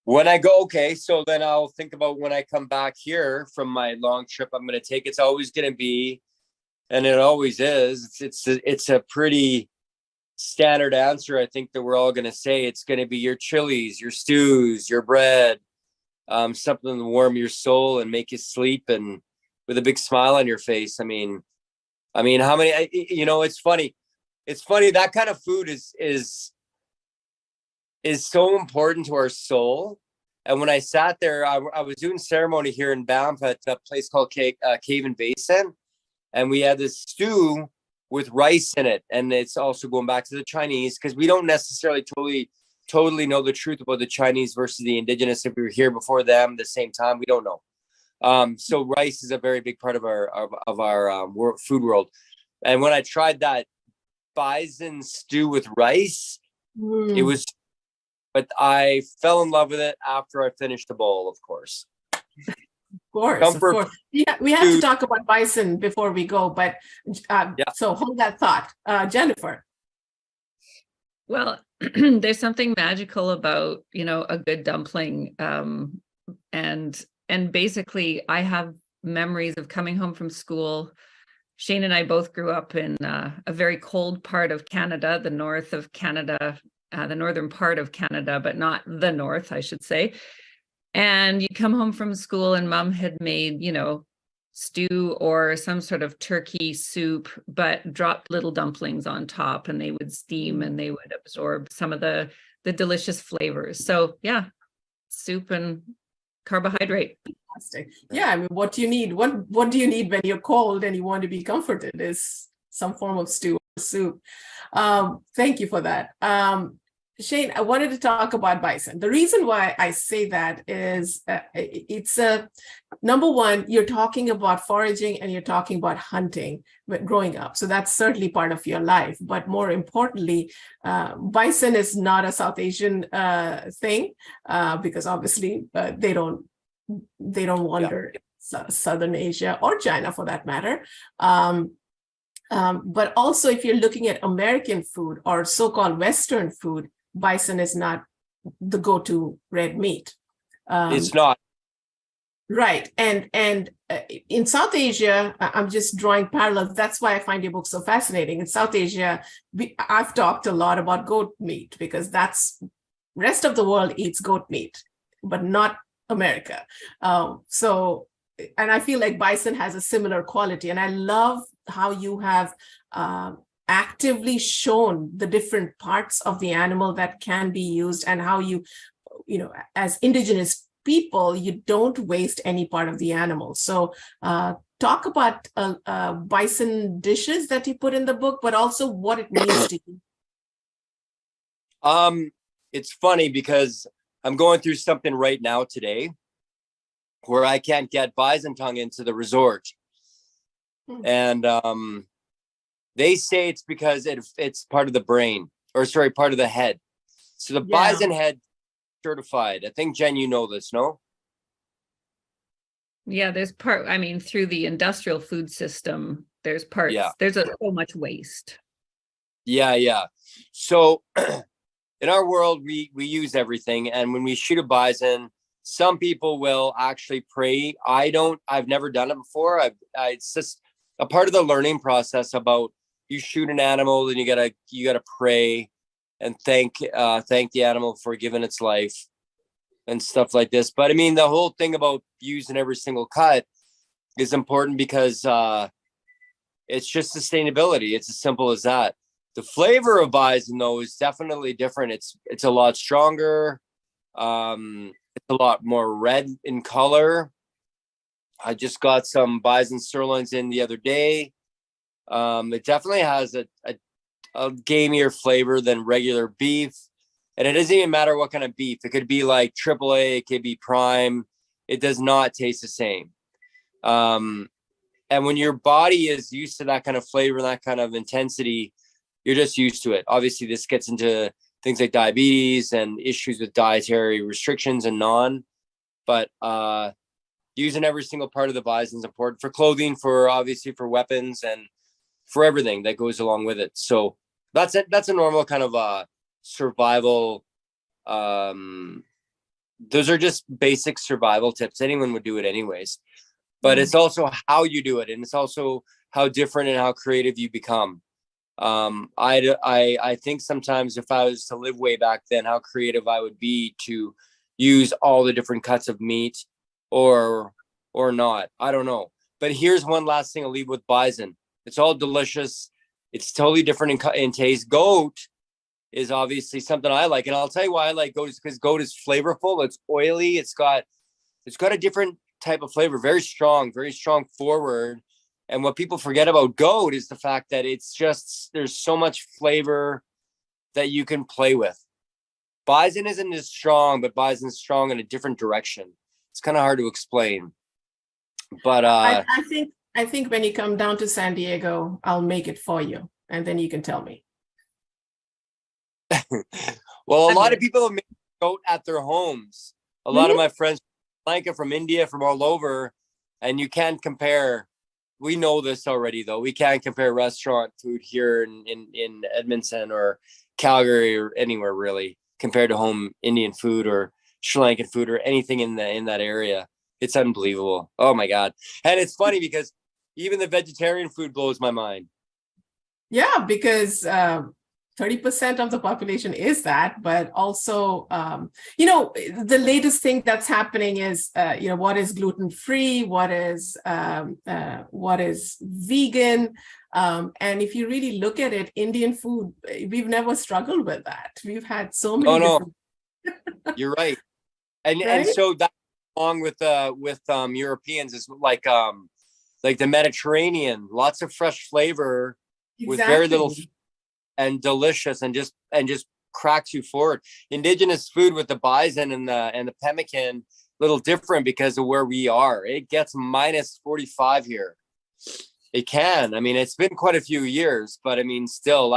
When I go, okay, so then I'll think about when I come back here from my long trip I'm going to take. It's always going to be, and it always is, it's a pretty standard answer, I think, that we're all going to say. It's going to be your chilies, your stews, your bread, something to warm your soul and make you sleep and with a big smile on your face. I mean, how many, it's funny. It's funny, that kind of food is so important to our soul. And when I sat there, I was doing ceremony here in Banff at a place called Cave and Basin. And we had this stew with rice in it. And it's also going back to the Chinese, because we don't necessarily totally know the truth about the Chinese versus the indigenous. If we were here before them the same time, we don't know. So rice is a very big part of our food world. And when I tried that bison stew with rice, it was, but I fell in love with it after I finished the bowl, of course. Of course. Yeah, we have to talk about bison before we go, but so hold that thought. Jennifer. Well, there's something magical about, a good dumpling. And basically I have memories of coming home from school. Shane and I both grew up in a very cold part of Canada, the north of Canada, the northern part of Canada, but not the north, I should say. And you come home from school and mom had made, stew or some sort of turkey soup, but dropped little dumplings on top, and they would steam and they would absorb some of the delicious flavors. So yeah, soup and carbohydrate. Fantastic. Yeah, I mean, what do you need? What do you need when you're cold and you want to be comforted is some form of stew or soup. Thank you for that. Shane, I wanted to talk about bison. The reason why I say that is it's number one, you're talking about foraging and you're talking about hunting growing up. So that's certainly part of your life. But more importantly, bison is not a South Asian thing because obviously they don't wander Southern Asia or China for that matter. But also if you're looking at American food or so-called Western food, bison is not the go-to red meat. It's not. Right. And in South Asia, I'm just drawing parallels. That's why I find your book so fascinating. In South Asia, I've talked a lot about goat meat because rest of the world eats goat meat, but not America. And I feel like bison has a similar quality. And I love how you have actively shown the different parts of the animal that can be used and how you as indigenous people, you don't waste any part of the animal. So talk about bison dishes that you put in the book, but also what it means to you. It's funny because I'm going through something right now today where I can't get bison tongue into the resort. And they say it's because it's part of the brain, part of the head. So the bison head certified. I think, Jen, you know this, no? Yeah, there's through the industrial food system, there's parts, there's so much waste. Yeah. So in our world, we use everything. And when we shoot a bison, some people will actually pray. I've never done it before. It's just a part of the learning process about you shoot an animal, then you gotta pray and thank the animal for giving its life and stuff like this. But I mean, the whole thing about using every single cut is important because It's just sustainability. It's as simple as that. The flavor of bison, though, is definitely different. It's a lot stronger. It's a lot more red in color. I just got some bison sirloins in the other day. It definitely has a gamier flavor than regular beef. And it doesn't even matter what kind of beef. It could be like AAA, it could be prime. It does not taste the same. And when your body is used to that kind of flavor, that kind of intensity, you're just used to it. Obviously, this gets into things like diabetes and issues with dietary restrictions and but using every single part of the bison is important for clothing, for obviously for weapons, and for everything that goes along with it. So that's it. That's a normal kind of survival. Those are just basic survival tips. Anyone would do it anyways, but it's also how you do it, and it's also how different and how creative you become. I think sometimes if I was to live way back then, how creative I would be to use all the different cuts of meat or not. I don't know. But here's one last thing I'll leave with bison. It's all delicious. It's totally different in taste. Goat is obviously something I like. And I'll tell you why I like goat is because goat is flavorful. It's oily. It's got a different type of flavor, very strong forward. And what people forget about goat is the fact that it's just, there's so much flavor that you can play with. Bison isn't as strong, but bison's strong in a different direction. It's kind of hard to explain. But I think when you come down to San Diego, I'll make it for you, and then you can tell me. Well, a lot of people have made goat at their homes. A lot of my friends from India, from all over, and you can't compare. We know this already, though. We can't compare restaurant food here in Edmonton or Calgary or anywhere really compared to home Indian food or Sri Lankan food or anything in that area. It's unbelievable. Oh my God. And it's funny because even the vegetarian food blows my mind. Yeah, because 30% of the population is that, but also, the latest thing that's happening is, what is gluten-free, what is vegan. And if you really look at it, Indian food, we've never struggled with that. We've had so many different. You're right. And Right? and so that along with Europeans is like the Mediterranean, lots of fresh flavor with very little and delicious and just cracks you forward. Indigenous food with the bison and the pemmican, little different because of where we are. It gets minus 45 here. It can. I mean, it's been quite a few years, but I mean, still,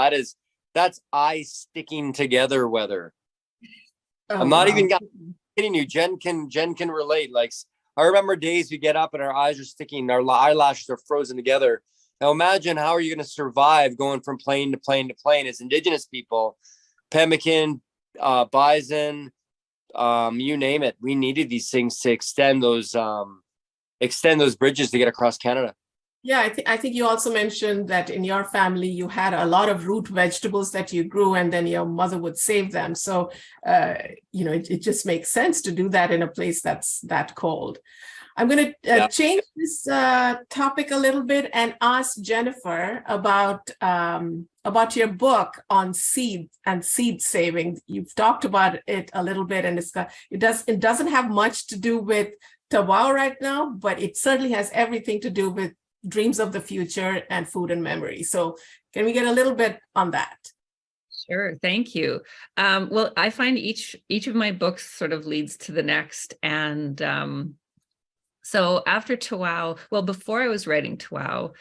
that's ice sticking together weather. I'm not even kidding you. Jen can relate. Like, I remember days we get up and our eyes are sticking, our eyelashes are frozen together. Now imagine, how are you going to survive going from plane to plane to plane as Indigenous people? Pemmican, bison, you name it. We needed these things to extend those bridges to get across Canada. Yeah, I think you also mentioned that in your family, you had a lot of root vegetables that you grew and then your mother would save them. So, it just makes sense to do that in a place that's that cold. I'm going to change this topic a little bit and ask Jennifer about your book on seed and seed saving. You've talked about it a little bit, and it doesn't have much to do with Tawau right now, but it certainly has everything to do with dreams of the future and food and memory. So can we get a little bit on that? Sure, thank you. Well, I find each of my books sort of leads to the next. And so after Tawau, well, before I was writing Tawau,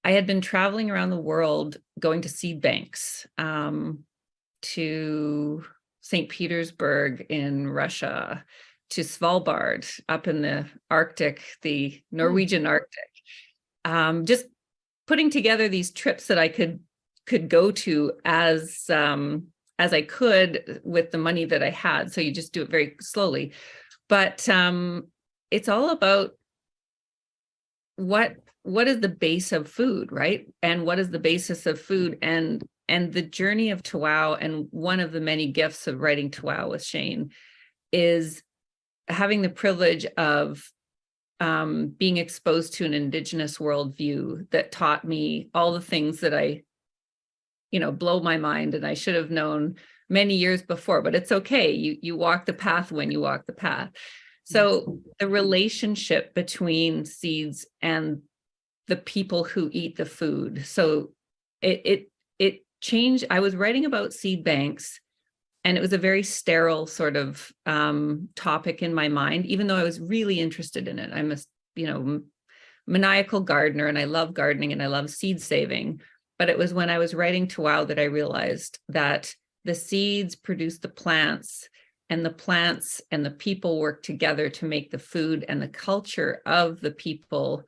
I had been traveling around the world going to seed banks, to St. Petersburg in Russia, to Svalbard up in the Arctic, the Norwegian Arctic. Just putting together these trips that I could go to as I could with the money that I had. So you just do it very slowly, but it's all about what is the base of food, right? And what is the basis of food, and the journey of Tawau, and one of the many gifts of writing Tawau with Shane is having the privilege of being exposed to an Indigenous worldview that taught me all the things that I, blow my mind and I should have known many years before, but it's okay. You walk the path when you walk the path. So the relationship between seeds and the people who eat the food. So it changed. I was writing about seed banks, and it was a very sterile sort of topic in my mind, even though I was really interested in it. I'm a, maniacal gardener, and I love gardening and I love seed saving. But it was when I was writing to Wow that I realized that the seeds produce the plants and the people work together to make the food, and the culture of the people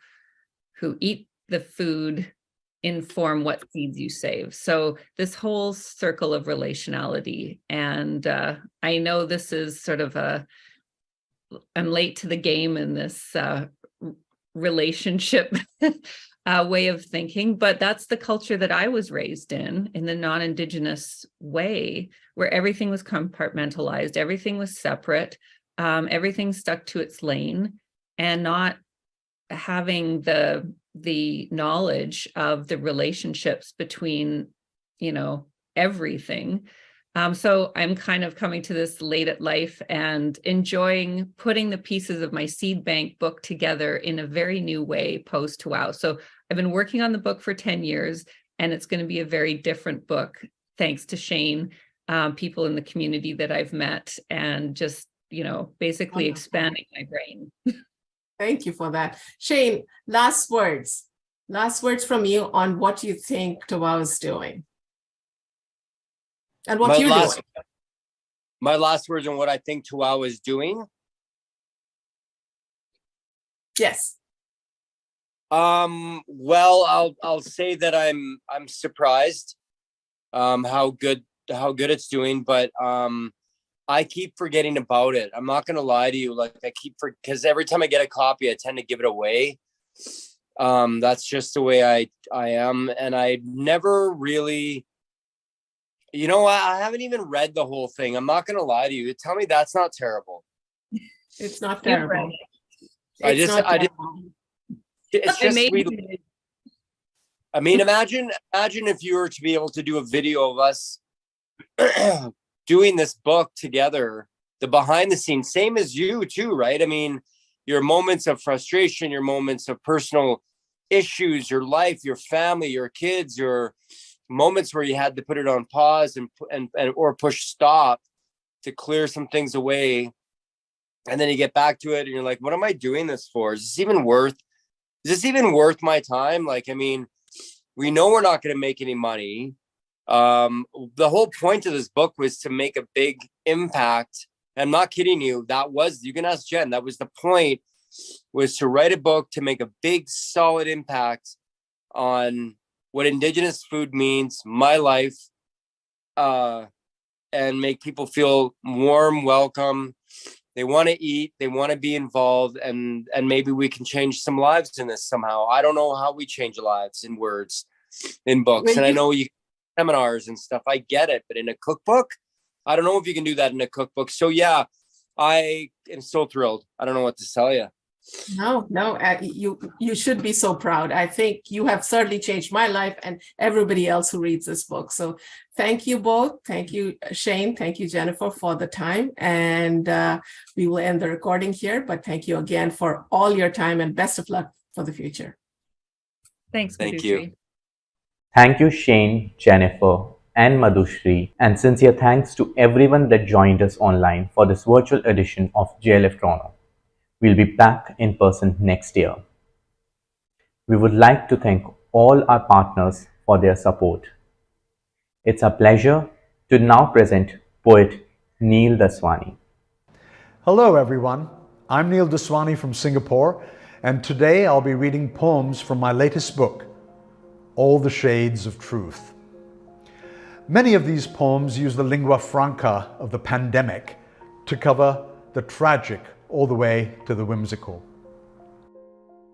who eat the food inform what seeds you save. So this whole circle of relationality. And I know this is sort of I'm late to the game in this relationship way of thinking, but that's the culture that I was raised in the non-Indigenous way, where everything was compartmentalized, everything was separate, everything stuck to its lane, and not having the knowledge of the relationships between, everything. So I'm kind of coming to this late at life and enjoying putting the pieces of my seed bank book together in a very new way post Wow. So I've been working on the book for 10 years, and it's going to be a very different book, thanks to Shane, people in the community that I've met, and just, basically expanding my brain. Thank you for that. Shane, last words from you on what you think Wow is doing. And what you're doing. My last words on what I think Wow is doing. Yes. Well, I'll say that I'm surprised how good it's doing, but I keep forgetting about it. I'm not gonna lie to you. Like because every time I get a copy, I tend to give it away. That's just the way I am, and I never really. I haven't even read the whole thing. I'm not going to lie to you. Tell me that's not terrible. It's not terrible. It's just sweet. I mean, imagine if you were to be able to do a video of us doing this book together, the behind the scenes, same as you too, right? I mean, your moments of frustration, your moments of personal issues, your life, your family, your kids, your moments where you had to put it on pause and or push stop to clear some things away, and then you get back to it and you're like, what am I doing this for? Is this even worth my time? Like, I mean, we know we're not going to make any money. The whole point of this book was to make a big impact. I'm not kidding you. You can ask Jen, that was the point, was to write a book to make a big solid impact on what Indigenous food means, my life, and make people feel warm, welcome. They want to eat, they want to be involved, and maybe we can change some lives in this somehow. I don't know how we change lives in words, in books. And I know you seminars and stuff, I get it, but in a cookbook, I don't know if you can do that in a cookbook. So yeah, I am so thrilled. I don't know what to tell you. No, you should be so proud. I think you have certainly changed my life and everybody else who reads this book. So thank you both. Thank you, Shane. Thank you, Jennifer, for the time. And we will end the recording here, but thank you again for all your time and best of luck for the future. Thanks. Thank you. Thank you, Shane, Jennifer, and Madhushri, and sincere thanks to everyone that joined us online for this virtual edition of JLF Toronto. We'll be back in person next year. We would like to thank all our partners for their support. It's a pleasure to now present poet Neil Daswani. Hello everyone, I'm Neil Daswani from Singapore, and today I'll be reading poems from my latest book, All the Shades of Truth. Many of these poems use the lingua franca of the pandemic to cover the tragic all the way to the whimsical.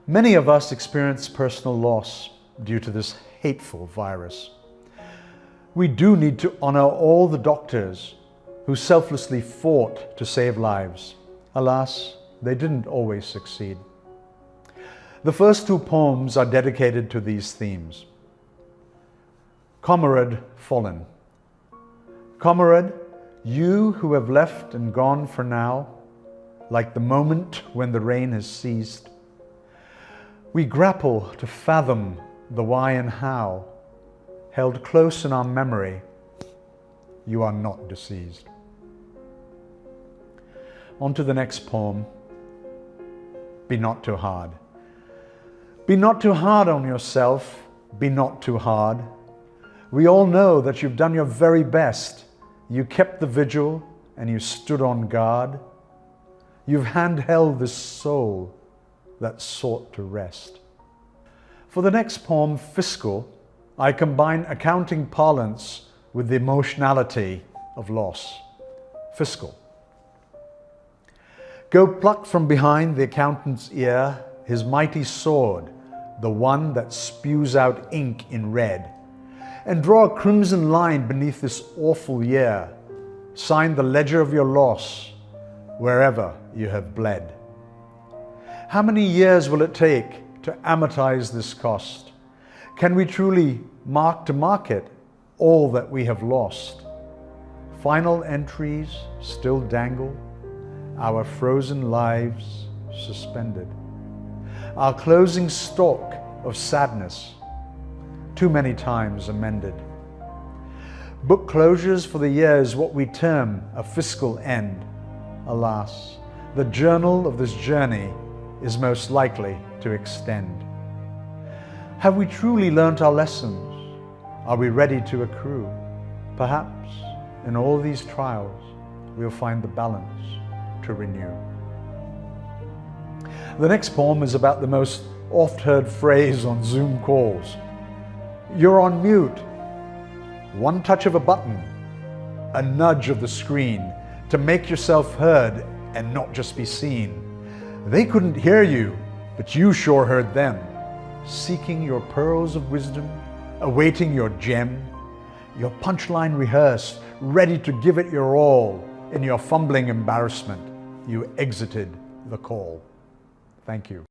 Many of us experience personal loss due to this hateful virus. We do need to honor all the doctors who selflessly fought to save lives. Alas, they didn't always succeed. The first two poems are dedicated to these themes. Comrade Fallen. Comrade, you who have left and gone for now, like the moment when the rain has ceased, we grapple to fathom the why and how, held close in our memory, you are not deceased. On to the next poem, Be Not Too Hard. Be not too hard on yourself, be not too hard. We all know that you've done your very best. You kept the vigil and you stood on guard. You've handheld this soul that sought to rest. For the next poem, Fiscal, I combine accounting parlance with the emotionality of loss. Fiscal. Go pluck from behind the accountant's ear his mighty sword, the one that spews out ink in red, and draw a crimson line beneath this awful year. Sign the ledger of your loss wherever you have bled. How many years will it take to amortize this cost? Can we truly mark to market all that we have lost? Final entries still dangle, our frozen lives suspended. Our closing stalk of sadness, too many times amended. Book closures for the year is what we term a fiscal end. Alas, the journal of this journey is most likely to extend. Have we truly learnt our lessons? Are we ready to accrue? Perhaps in all these trials, we'll find the balance to renew. The next poem is about the most oft-heard phrase on Zoom calls. You're on mute. One touch of a button, a nudge of the screen to make yourself heard and not just be seen. They couldn't hear you, but you sure heard them, seeking your pearls of wisdom, awaiting your gem, your punchline rehearsed, ready to give it your all. In your fumbling embarrassment, you exited the call. Thank you.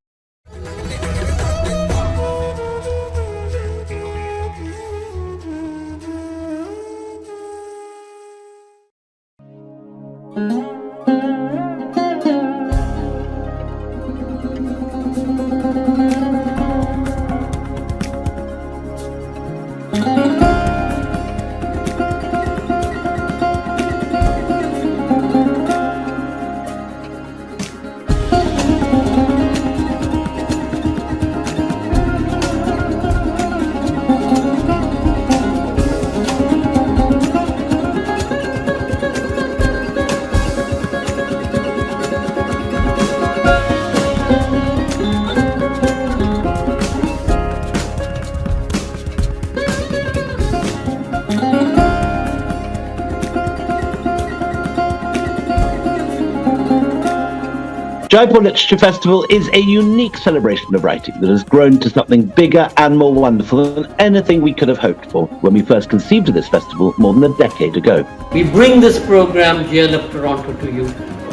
Jaipur Literature Festival is a unique celebration of writing that has grown to something bigger and more wonderful than anything we could have hoped for when we first conceived of this festival more than a decade ago. We bring this program, JLF Toronto, to you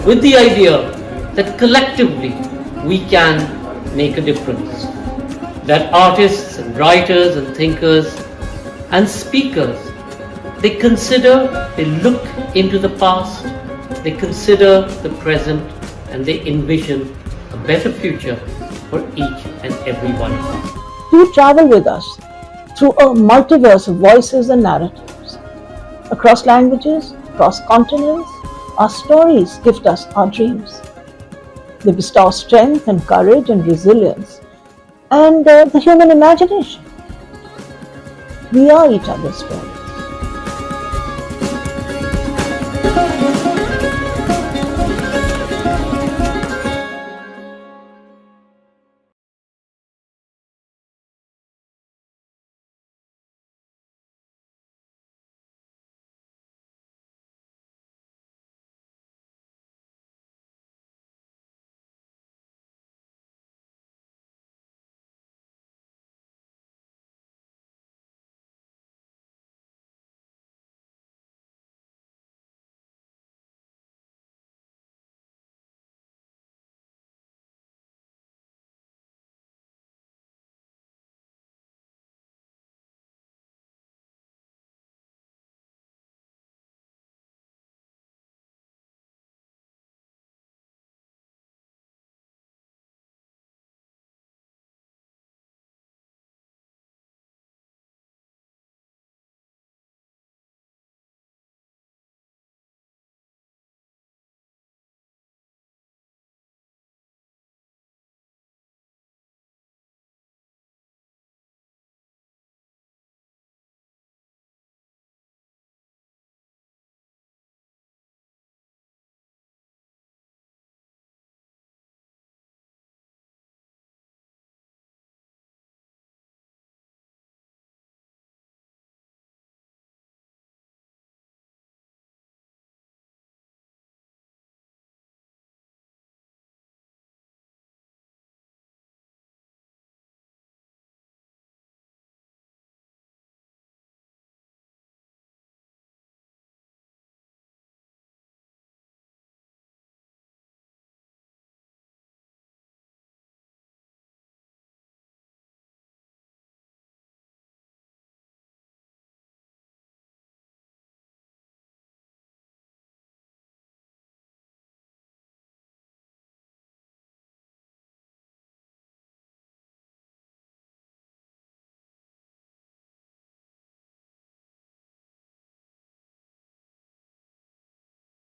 with the idea that collectively we can make a difference. That artists and writers and thinkers and speakers, they look into the past, they consider the present, and they envision a better future for each and every one of us. Do travel with us through a multiverse of voices and narratives. Across languages, across continents, our stories gift us our dreams. They bestow strength and courage and resilience and the human imagination. We are each other's stories.